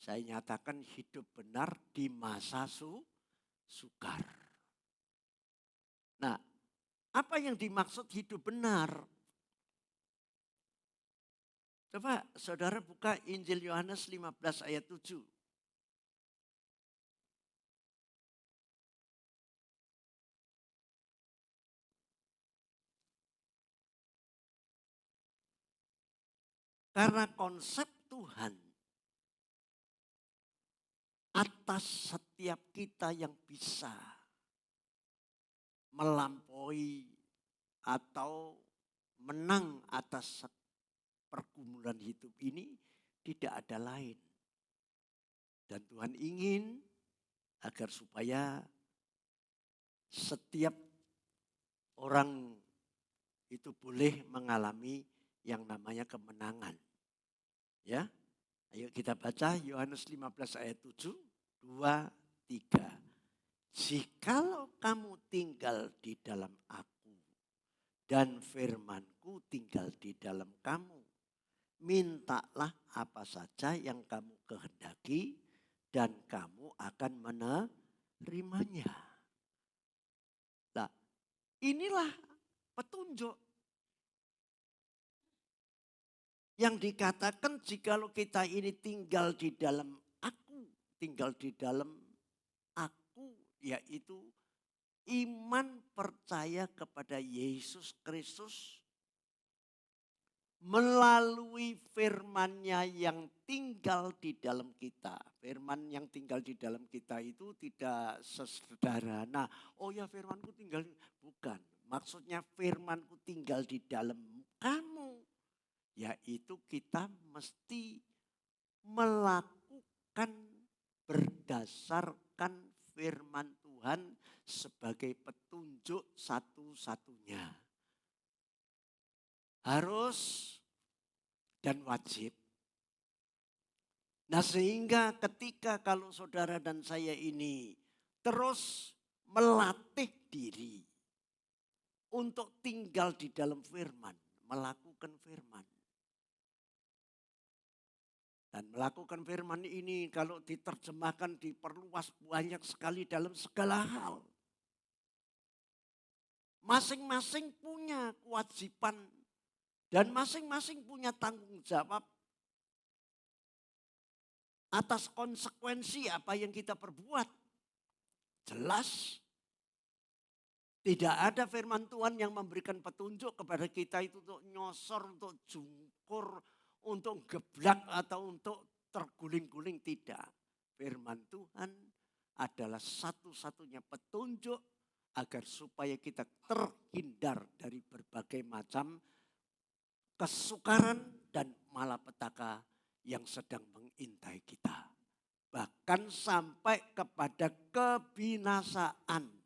nyatakan hidup benar di masa sukar. Nah, apa yang dimaksud hidup benar? Coba saudara buka Injil Yohanes 15 ayat 7. Karena konsep Tuhan atas setiap kita yang bisa melampaui atau menang atas pergumulan hidup ini tidak ada lain. Dan Tuhan ingin agar supaya setiap orang itu boleh mengalami yang namanya kemenangan. Ya, ayo kita baca Yohanes 15 ayat 7, 2, 3. Jikalau kamu tinggal di dalam aku dan firmanku tinggal di dalam kamu, mintalah apa saja yang kamu kehendaki dan kamu akan menerimanya. Nah, inilah petunjuk yang dikatakan jikalau kita ini tinggal di dalam aku, yaitu iman percaya kepada Yesus Kristus melalui firman-Nya yang tinggal di dalam kita. Firman yang tinggal di dalam kita itu tidak sesederhana, oh ya firman-Ku tinggal, bukan. Maksudnya firman-Ku tinggal di dalam kamu. Yaitu kita mesti melakukan berdasarkan firman Tuhan sebagai petunjuk satu-satunya. Harus dan wajib. Nah, sehingga ketika kalau saudara dan saya ini terus melatih diri untuk tinggal di dalam firman, melakukan firman. Dan melakukan firman ini kalau diterjemahkan diperluas banyak sekali dalam segala hal. Masing-masing punya kewajiban dan masing-masing punya tanggung jawab atas konsekuensi apa yang kita perbuat. Jelas tidak ada firman Tuhan yang memberikan petunjuk kepada kita itu untuk nyosor, untuk jungkur, untuk geblak atau untuk terguling-guling. Tidak. Firman Tuhan adalah satu-satunya petunjuk agar supaya kita terhindar dari berbagai macam kesukaran dan malapetaka yang sedang mengintai kita. Bahkan sampai kepada kebinasaan.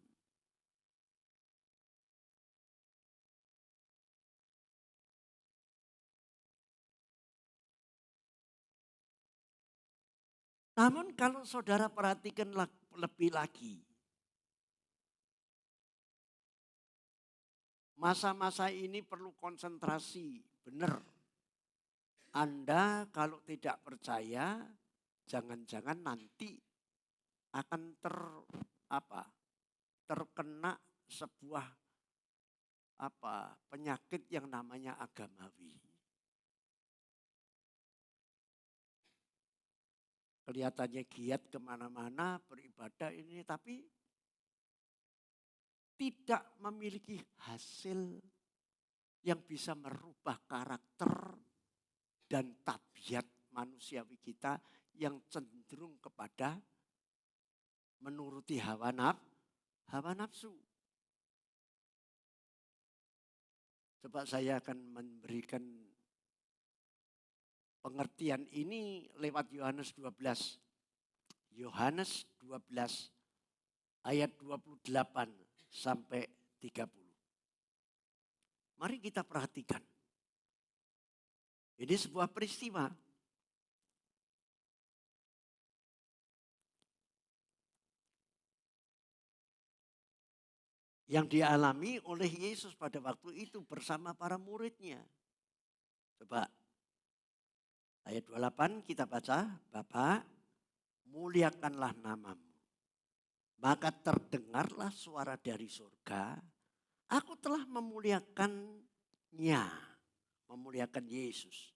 Namun kalau saudara perhatikan lebih lagi. Masa-masa ini perlu konsentrasi, benar. Anda kalau tidak percaya, jangan-jangan nanti akan terkena sebuah penyakit yang namanya agamawi. Kelihatannya giat kemana-mana beribadah ini, tapi tidak memiliki hasil yang bisa merubah karakter dan tabiat manusiawi kita yang cenderung kepada menuruti hawa nafsu. Coba saya akan memberikan pengertian ini lewat Yohanes 12. Yohanes 12 ayat 28 sampai 30. Mari kita perhatikan. Ini sebuah peristiwa. Yang dialami oleh Yesus pada waktu itu bersama para muridnya. Coba ayat 28 kita baca, Bapa, muliakanlah namamu. Maka terdengarlah suara dari surga, aku telah memuliakannya, memuliakan Yesus.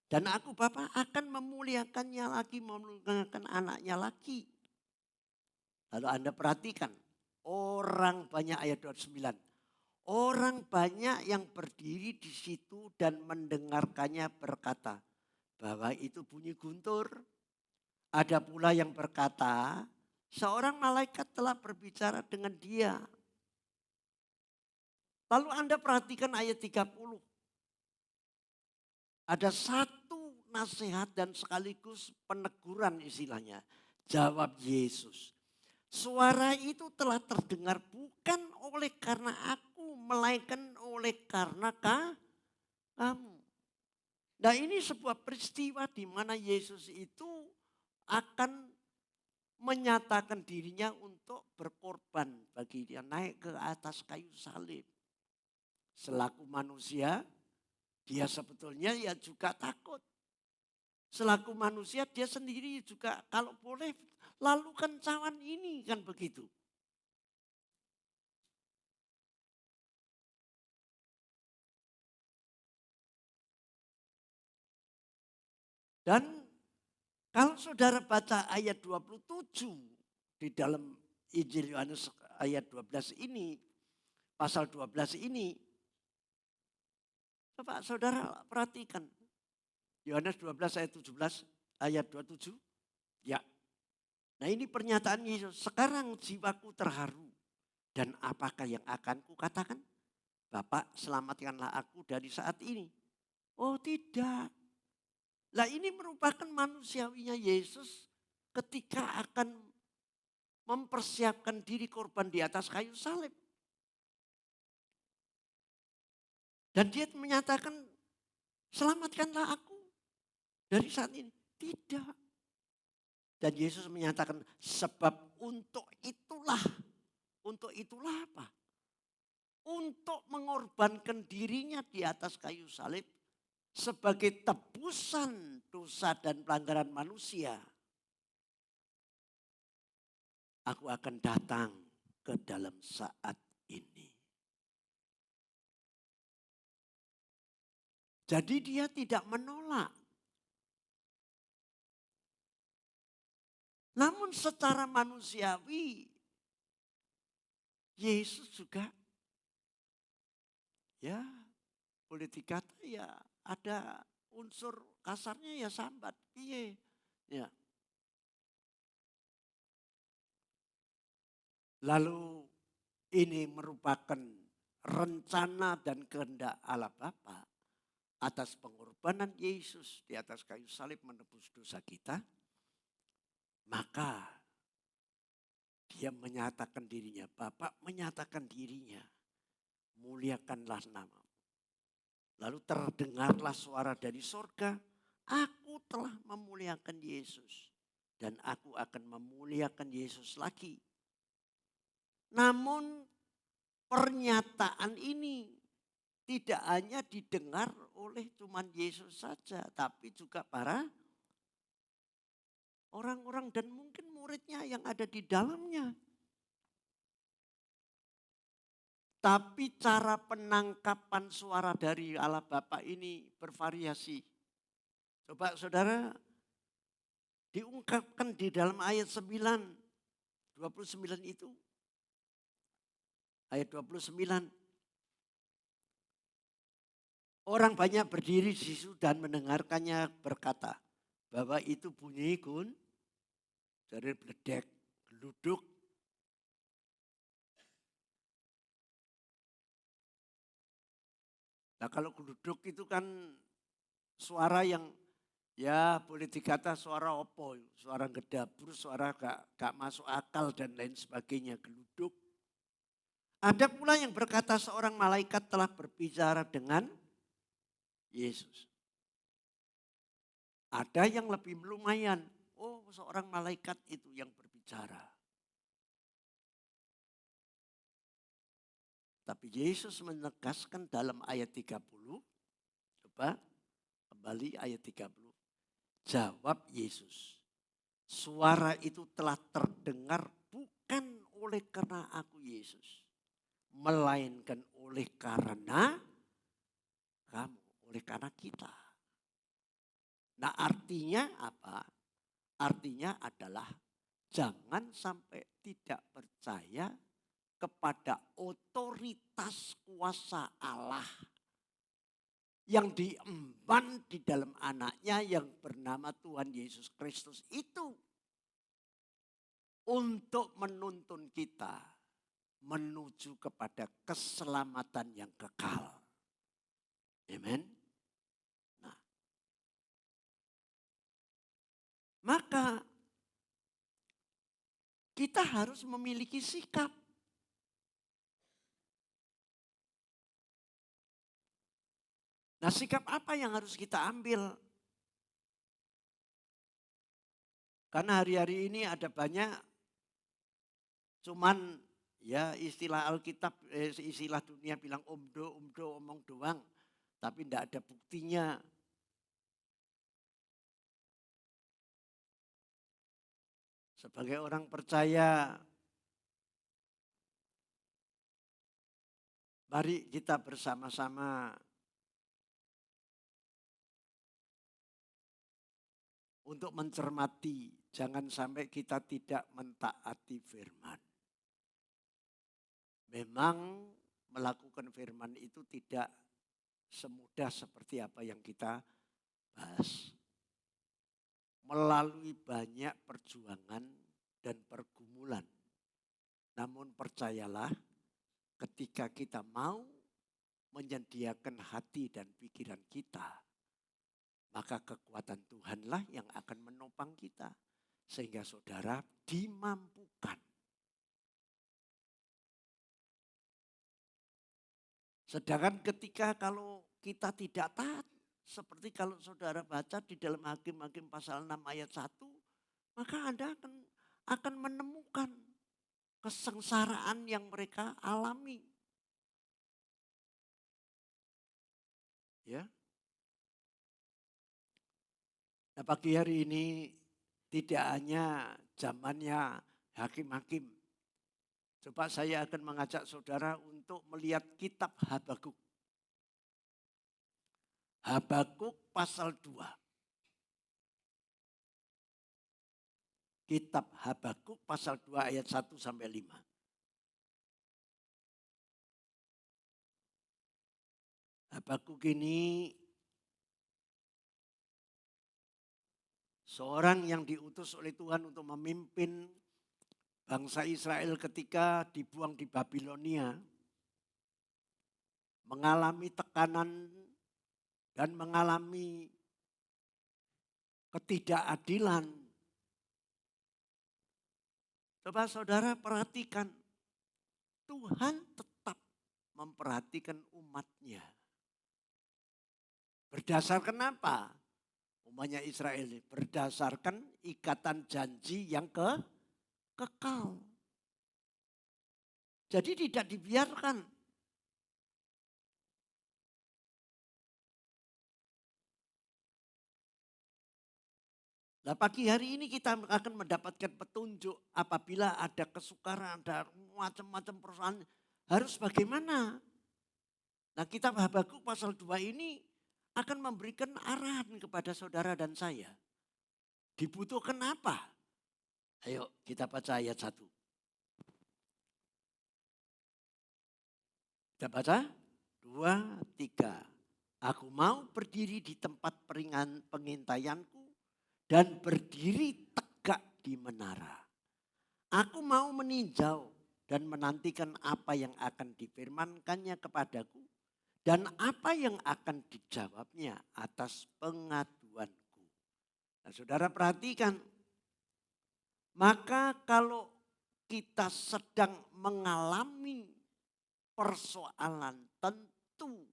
Dan aku Bapa akan memuliakannya lagi, memuliakan anaknya lagi. Lalu Anda perhatikan, orang banyak ayat 29. Orang banyak yang berdiri di situ dan mendengarkannya berkata bahwa itu bunyi guntur. Ada pula yang berkata, seorang malaikat telah berbicara dengan dia. Lalu Anda perhatikan ayat 30. Ada satu nasihat dan sekaligus peneguran istilahnya. Jawab Yesus. Suara itu telah terdengar bukan oleh karena aku, melainkan oleh karena kamu. Nah ini sebuah peristiwa di mana Yesus itu akan menyatakan dirinya untuk berkorban bagi dia, naik ke atas kayu salib. Selaku manusia, dia sebetulnya ya juga takut. Selaku manusia dia sendiri juga kalau boleh lalukan cawan ini, kan begitu. Dan kalau saudara baca ayat 27 di dalam Injil Yohanes ayat 12 ini, pasal 12 ini, coba saudara perhatikan. Yohanes 12 ayat 17, ayat 27. Ya. Nah ini pernyataan Yesus. Sekarang jiwaku terharu. Dan apakah yang akan kukatakan? Bapak selamatkanlah aku dari saat ini. Oh tidak. Nah ini merupakan manusiawinya Yesus ketika akan mempersiapkan diri korban di atas kayu salib. Dan dia menyatakan, selamatkanlah aku dari saat ini. Tidak. Dan Yesus menyatakan, sebab untuk itulah apa? Untuk mengorbankan dirinya di atas kayu salib sebagai tebusan dosa dan pelanggaran manusia. Aku akan datang ke dalam saat ini. Jadi dia tidak menolak. Namun secara manusiawi, Yesus juga ya boleh dikata ya ada unsur kasarnya ya sambat. Iya. Ya. Lalu ini merupakan rencana dan kehendak Allah Bapa atas pengorbanan Yesus di atas kayu salib menebus dosa kita. Maka dia menyatakan dirinya, Bapa menyatakan dirinya, muliakanlah namamu. Lalu terdengarlah suara dari sorga, aku telah memuliakan Yesus. Dan aku akan memuliakan Yesus lagi. Namun pernyataan ini tidak hanya didengar oleh cuman Yesus saja, tapi juga para orang-orang dan mungkin muridnya yang ada di dalamnya. Tapi cara penangkapan suara dari Allah Bapa ini bervariasi. Coba saudara diungkapkan di dalam ayat 29 itu. Ayat 29. Orang banyak berdiri di situ dan mendengarkannya berkata bahwa itu bunyi dari beledek, geluduk. Nah kalau geluduk itu kan suara yang ya boleh dikata suara opo, suara gedabur, suara gak masuk akal dan lain sebagainya, geluduk. Ada pula yang berkata seorang malaikat telah berbicara dengan Yesus. Ada yang lebih lumayan, oh seorang malaikat itu yang berbicara. Tapi Yesus menegaskan dalam ayat 30, coba kembali ayat 30. Jawab Yesus, suara itu telah terdengar bukan oleh karena aku Yesus, melainkan oleh karena kamu, oleh karena kita. Nah artinya apa? Artinya adalah jangan sampai tidak percaya kepada otoritas kuasa Allah yang diemban di dalam anaknya yang bernama Tuhan Yesus Kristus itu untuk menuntun kita menuju kepada keselamatan yang kekal. Amen. Nah, maka kita harus memiliki sikap. Nah, sikap apa yang harus kita ambil? Karena hari-hari ini ada banyak cuman ya istilah Alkitab, istilah dunia bilang omdo, omong doang. Tapi tidak ada buktinya. Sebagai orang percaya, mari kita bersama-sama untuk mencermati, jangan sampai kita tidak mentaati firman. Memang melakukan firman itu tidak semudah seperti apa yang kita bahas. Melalui banyak perjuangan dan pergumulan. Namun percayalah, ketika kita mau menyediakan hati dan pikiran kita, maka kekuatan Tuhanlah yang akan menopang kita. Sehingga saudara dimampukan. Sedangkan ketika kalau kita tidak taat, seperti kalau saudara baca di dalam Hakim-Hakim pasal 6 ayat 1, maka Anda akan menemukan kesengsaraan yang mereka alami. Ya. Nah, pagi hari ini tidak hanya zamannya hakim-hakim. Coba saya akan mengajak saudara untuk melihat kitab Habakuk. Habakuk pasal 2. Kitab Habakuk pasal 2 ayat 1 sampai 5. Habakuk ini seorang yang diutus oleh Tuhan untuk memimpin bangsa Israel ketika dibuang di Babilonia. Mengalami tekanan dan mengalami ketidakadilan. Coba saudara perhatikan, Tuhan tetap memperhatikan umatnya. Berdasarkan apa? Umatnya Israel ini berdasarkan ikatan janji yang kekal. Jadi tidak dibiarkan. Nah, pagi hari ini kita akan mendapatkan petunjuk apabila ada kesukaran, ada macam-macam persoalan. Harus bagaimana? Nah, kitab Habakuk pasal 2 ini akan memberikan arahan kepada saudara dan saya. Dibutuhkan apa? Ayo kita baca ayat 1. Kita baca 2, 3. Aku mau berdiri di tempat pengintaianku dan berdiri tegak di menara. Aku mau meninjau dan menantikan apa yang akan difirmankannya kepadaku dan apa yang akan dijawabnya atas pengaduanku. Nah, saudara perhatikan, maka kalau kita sedang mengalami persoalan tentu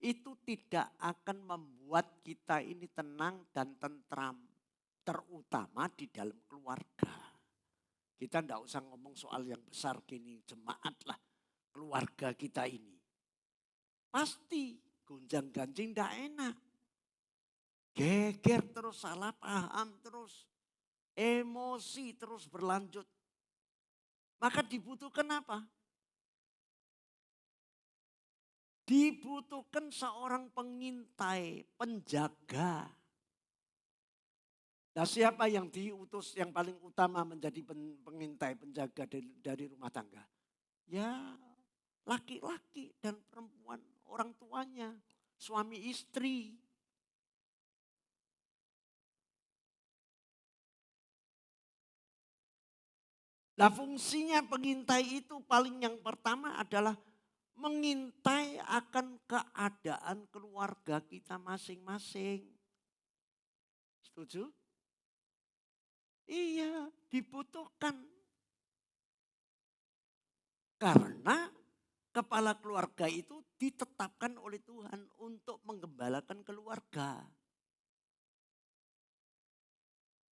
itu tidak akan membuat kita ini tenang dan tentram, terutama di dalam keluarga. Kita tidak usah ngomong soal yang besar gini, jemaat lah, keluarga kita ini. Pasti gonjang ganjing tidak enak. Geger terus, salah paham terus, emosi terus berlanjut. Maka dibutuhkan apa? Dibutuhkan seorang pengintai, penjaga. Nah, siapa yang diutus yang paling utama menjadi pengintai, penjaga dari rumah tangga? Ya, laki-laki dan perempuan, orang tuanya, suami istri. Nah, fungsinya pengintai itu paling yang pertama adalah mengintai akan keadaan keluarga kita masing-masing. Setuju? Iya, dibutuhkan. Karena kepala keluarga itu ditetapkan oleh Tuhan untuk menggembalakan keluarga.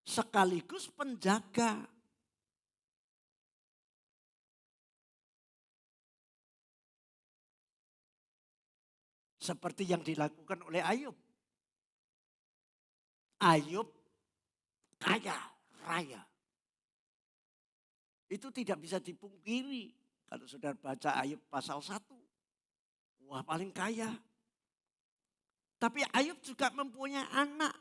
Sekaligus penjaga. Seperti yang dilakukan oleh Ayub. Ayub kaya raya. Itu tidak bisa dipungkiri. Kalau saudara baca Ayub pasal 1. Wah, paling kaya. Tapi Ayub juga mempunyai anak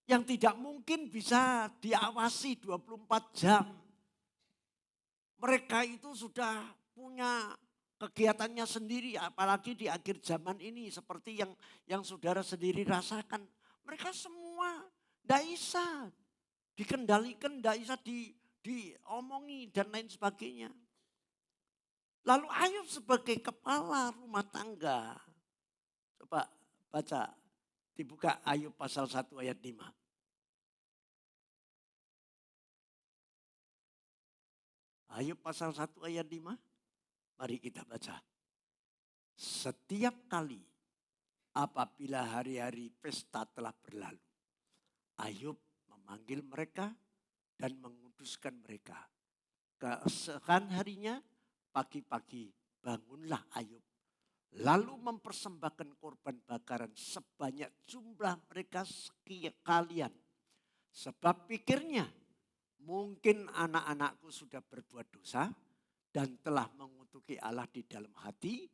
yang tidak mungkin bisa diawasi 24 jam. Mereka itu sudah punya kegiatannya sendiri, apalagi di akhir zaman ini seperti yang saudara sendiri rasakan. Mereka semua tidak bisa dikendalikan, tidak bisa diomongi dan lain sebagainya. Lalu Ayub sebagai kepala rumah tangga. Coba baca, dibuka Ayub pasal 1 ayat 5. Ayub pasal 1 ayat 5. Mari kita baca. Setiap kali apabila hari-hari pesta telah berlalu, Ayub memanggil mereka dan menguduskan mereka. Keesokan harinya, pagi-pagi bangunlah Ayub. Lalu mempersembahkan korban bakaran sebanyak jumlah mereka sekalian. Sebab pikirnya, mungkin anak-anakku sudah berbuat dosa dan telah mengutuki Allah di dalam hati.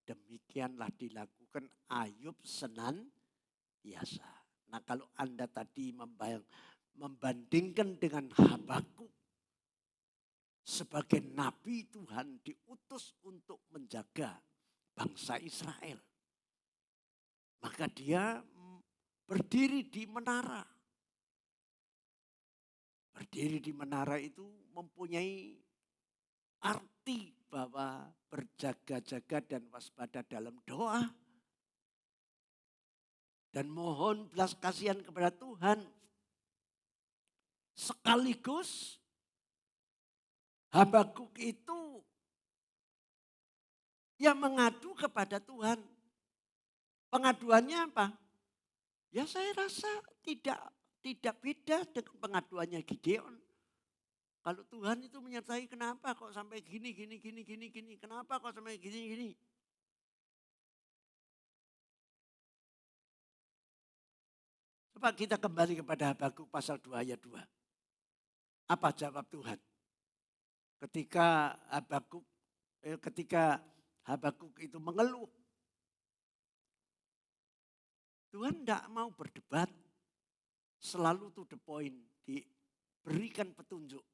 Demikianlah dilakukan Ayub senantiasa. Nah, kalau Anda tadi membandingkan dengan Habakuk sebagai nabi Tuhan diutus untuk menjaga bangsa Israel. Maka dia berdiri di menara. Berdiri di menara itu mempunyai arti bahwa berjaga-jaga dan waspada dalam doa. Dan mohon belas kasihan kepada Tuhan. Sekaligus Habakuk itu yang mengadu kepada Tuhan. Pengaduannya apa? Ya saya rasa tidak beda dengan pengaduannya Gideon. Kalau Tuhan itu menyertai, kenapa kok sampai gini. Kenapa kok sampai gini. Coba kita kembali kepada Habakuk pasal 2 ayat 2. Apa jawab Tuhan? Ketika Habakuk itu mengeluh. Tuhan tidak mau berdebat. Selalu to the point. Diberikan petunjuk.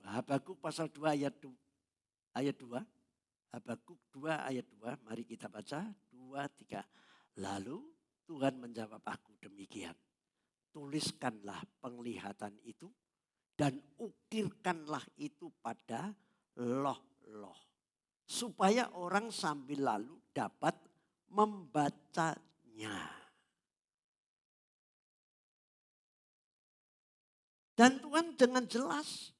Habakuk pasal 2 ayat 2. Habakuk 2 ayat 2. Mari kita baca. 2, 3. Lalu Tuhan menjawab aku demikian. Tuliskanlah penglihatan itu dan ukirkanlah itu pada loh-loh. Supaya orang sambil lalu dapat membacanya. Dan Tuhan dengan jelas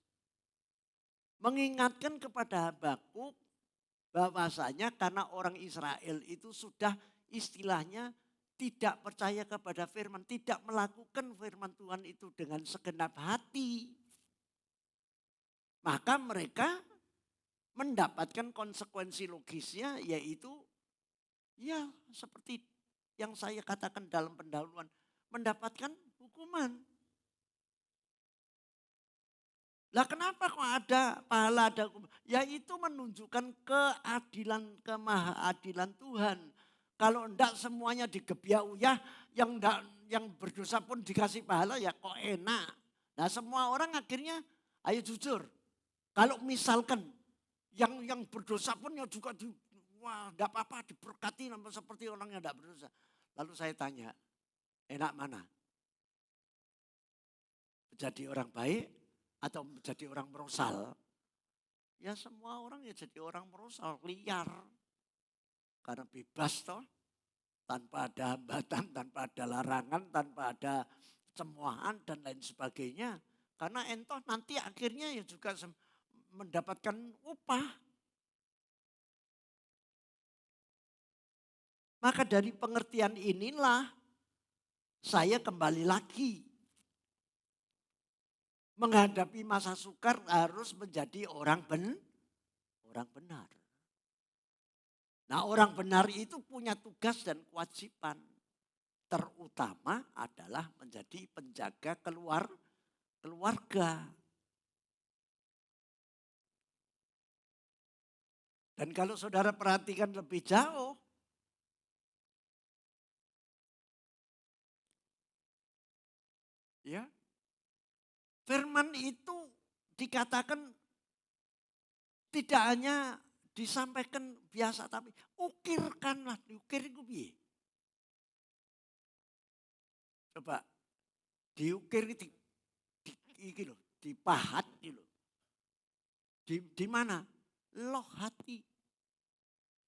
mengingatkan kepada Habakuk bahwasanya karena orang Israel itu sudah istilahnya tidak percaya kepada firman, tidak melakukan firman Tuhan itu dengan segenap hati. Maka mereka mendapatkan konsekuensi logisnya, yaitu ya seperti yang saya katakan dalam pendahuluan, mendapatkan hukuman. Lah kenapa kok ada pahala, ada hukuman? Ya itu menunjukkan keadilan, kemahaadilan Tuhan. Kalau enggak semuanya digebiak uyah, yang berdosa pun dikasih pahala, ya kok enak. Nah semua orang akhirnya, ayo jujur. Kalau misalkan yang berdosa pun ya juga wah enggak apa-apa diberkati seperti orang yang enggak berdosa. Lalu saya tanya, enak mana? Menjadi orang baik atau menjadi orang merosal? Ya semua orang ya jadi orang merosal, liar. Karena bebas toh, tanpa ada hambatan, tanpa ada larangan, tanpa ada cemohan dan lain sebagainya. Karena entoh nanti akhirnya ya juga mendapatkan upah. Maka dari pengertian inilah saya kembali lagi menghadapi masa sukar harus menjadi orang benar. Nah orang benar itu punya tugas dan kewajiban. Terutama adalah menjadi penjaga keluarga. Dan kalau saudara perhatikan lebih jauh, ya, firman itu dikatakan tidak hanya disampaikan biasa, tapi ukirkanlah, diukir itu piye? Coba diukir dipahat gitu. Di mana? Loh hati.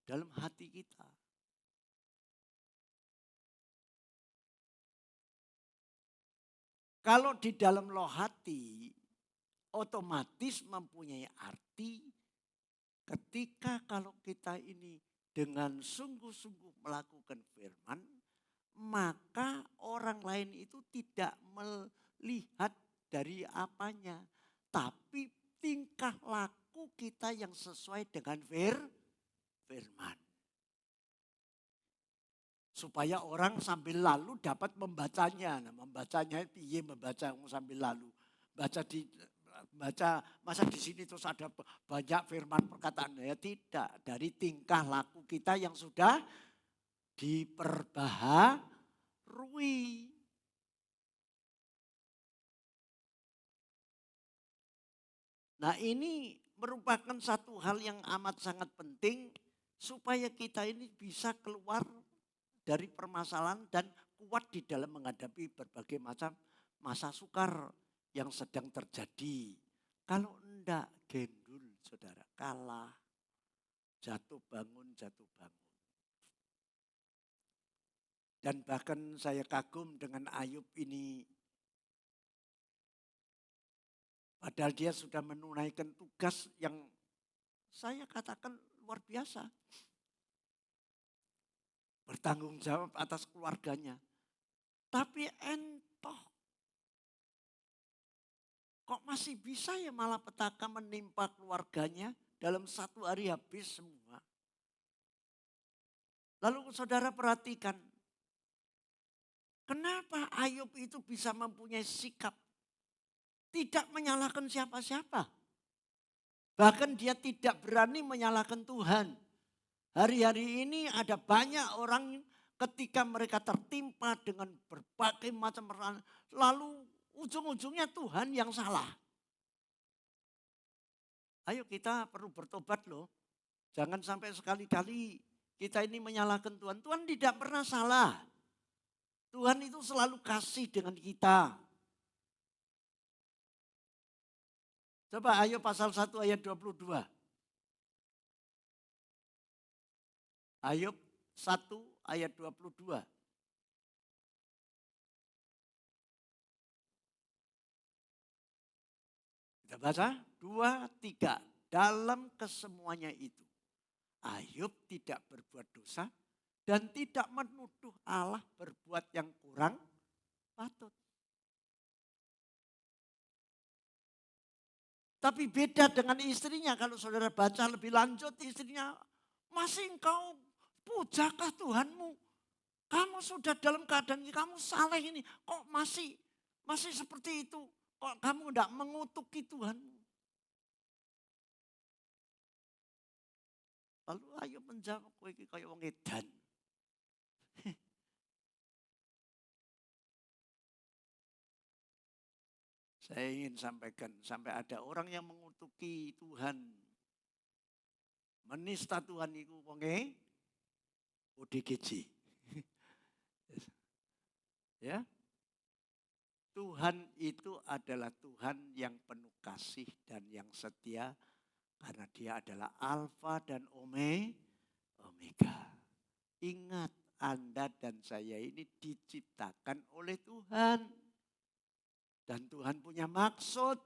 Dalam hati kita. Kalau di dalam loh hati, otomatis mempunyai arti ketika kalau kita ini dengan sungguh-sungguh melakukan firman, maka orang lain itu tidak melihat dari apanya, tapi tingkah laku kita yang sesuai dengan firman. Supaya orang sambil lalu dapat membacanya. Nah, membacanya piye membaca sambil lalu. Baca masa di sini terus ada banyak firman perkataan, ya tidak, dari tingkah laku kita yang sudah diperbaharui. Nah ini merupakan satu hal yang amat sangat penting supaya kita ini bisa keluar dari permasalahan dan kuat di dalam menghadapi berbagai macam masa sukar yang sedang terjadi. Kalau enggak gendul saudara, kalah, jatuh bangun. Dan bahkan saya kagum dengan Ayub ini. Padahal dia sudah menunaikan tugas yang saya katakan luar biasa. Bertanggung jawab atas keluarganya. Tapi entoh masih bisa ya malapetaka menimpa keluarganya dalam satu hari habis semua. Lalu saudara perhatikan, kenapa Ayub itu bisa mempunyai sikap tidak menyalahkan siapa-siapa. Bahkan dia tidak berani menyalahkan Tuhan. Hari-hari ini ada banyak orang ketika mereka tertimpa dengan berbagai macam persoalan, lalu ujung-ujungnya Tuhan yang salah. Ayo kita perlu bertobat loh. Jangan sampai sekali-kali kita ini menyalahkan Tuhan. Tuhan tidak pernah salah. Tuhan itu selalu kasih dengan kita. Coba Ayub pasal 1 ayat 22. Ayub 1 ayat 22. Kita baca 2, 3. Dalam kesemuanya itu Ayub tidak berbuat dosa dan tidak menuduh Allah berbuat yang kurang patut. Tapi beda dengan istrinya, kalau saudara baca lebih lanjut, istrinya, masih engkau pujakah Tuhanmu? Kamu sudah dalam keadaan ini, kamu salah ini, kok masih seperti itu? Kok kamu tidak mengutuki Tuhanmu? Lalu Ayub menjawab, kowe iki kaya wong edan. Saya ingin sampaikan, sampai ada orang yang mengutuki Tuhan, menista Tuhan itu wonge ODGJ. Ya. Tuhan itu adalah Tuhan yang penuh kasih dan yang setia, karena dia adalah Alfa dan Omega. Ingat, Anda dan saya ini diciptakan oleh Tuhan. Dan Tuhan punya maksud.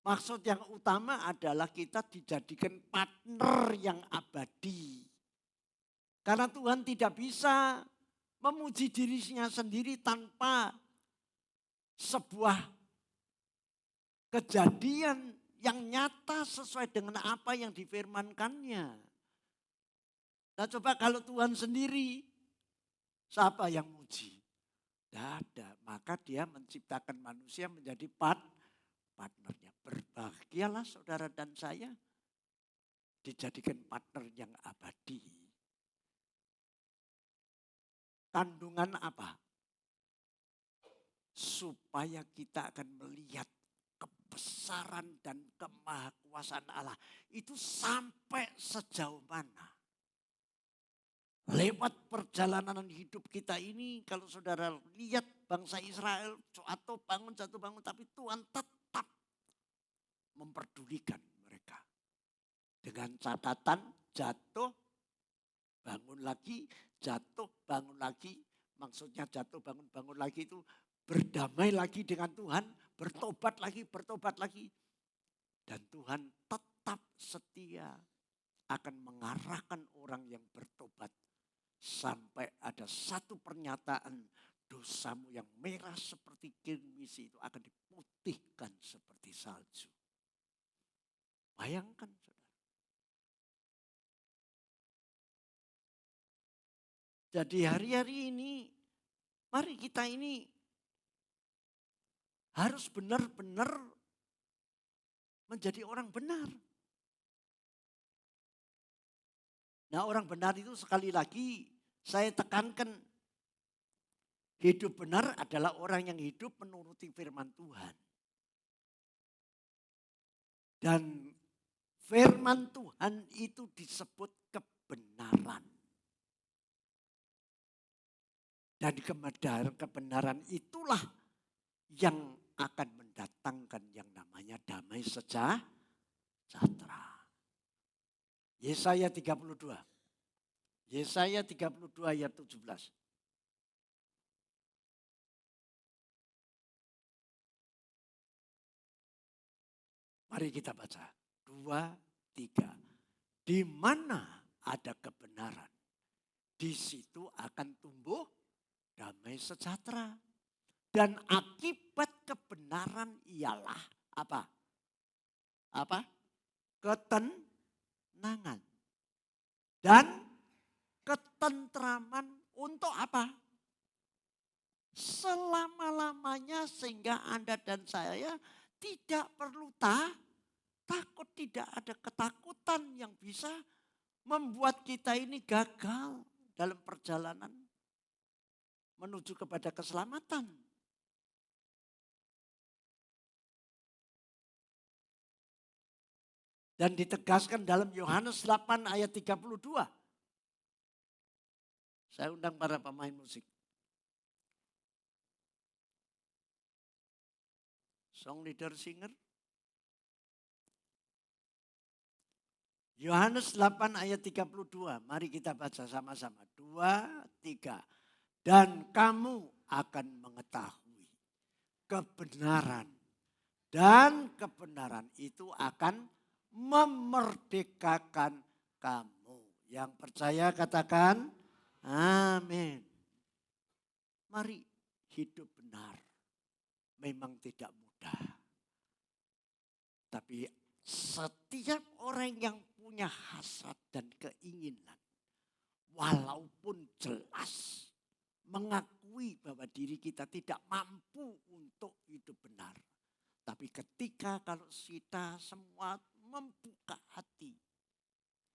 Maksud yang utama adalah kita dijadikan partner yang abadi. Karena Tuhan tidak bisa memuji dirinya sendiri tanpa sebuah kejadian yang nyata sesuai dengan apa yang difirmankannya. Nah coba kalau Tuhan sendiri, siapa yang muji? Tidak ada. Maka dia menciptakan manusia menjadi partnernya. Berbahagialah saudara dan saya dijadikan partner yang abadi. Kandungan apa? Supaya kita akan melihat kebesaran dan kemahakuasaan Allah itu sampai sejauh mana. Lewat perjalanan hidup kita ini, kalau saudara lihat bangsa Israel jatuh bangun, tapi Tuhan tetap memperdulikan mereka. Dengan catatan jatuh, bangun lagi, jatuh, bangun lagi. Maksudnya jatuh, bangun lagi itu berdamai lagi dengan Tuhan, bertobat lagi. Dan Tuhan tetap setia akan mengarahkan orang yang bertobat. Sampai ada satu pernyataan, dosamu yang merah seperti kirmisi itu akan diputihkan seperti salju. Bayangkan saudara. Jadi hari-hari ini, mari kita ini harus benar-benar menjadi orang benar. Nah orang benar itu sekali lagi saya tekankan, hidup benar adalah orang yang hidup menuruti firman Tuhan. Dan firman Tuhan itu disebut kebenaran. Dan kebenaran itulah yang akan mendatangkan yang namanya damai sejahtera. Yesaya 32. Yesaya 32 ayat 17. Mari kita baca. 2, 3. Di mana ada kebenaran, di situ akan tumbuh damai sejahtera. Dan akibat kebenaran ialah apa? Apa? Ketenangan. Dan ketentraman untuk apa? Selama-lamanya sehingga Anda dan saya tidak perlu takut, tidak ada ketakutan yang bisa membuat kita ini gagal dalam perjalanan menuju kepada keselamatan. Dan ditegaskan dalam Yohanes 8 ayat 32. Saya undang para pemain musik. Song leader singer. Yohanes 8 ayat 32. Mari kita baca sama-sama. 2, 3. Dan kamu akan mengetahui kebenaran. Dan kebenaran itu akan memerdekakan kamu. Yang percaya katakan amin. Mari hidup benar. Memang tidak mudah. Tapi setiap orang yang punya hasrat dan keinginan, walaupun jelas mengakui bahwa diri kita tidak mampu untuk hidup benar. Tapi ketika kalau kita semua membuka hati,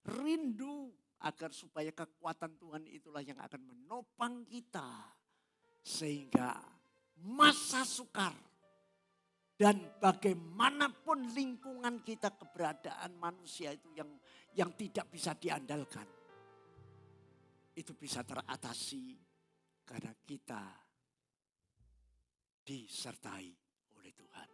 rindu agar supaya kekuatan Tuhan itulah yang akan menopang kita. Sehingga masa sukar dan bagaimanapun lingkungan kita, keberadaan manusia itu yang tidak bisa diandalkan. Itu bisa teratasi karena kita disertai oleh Tuhan.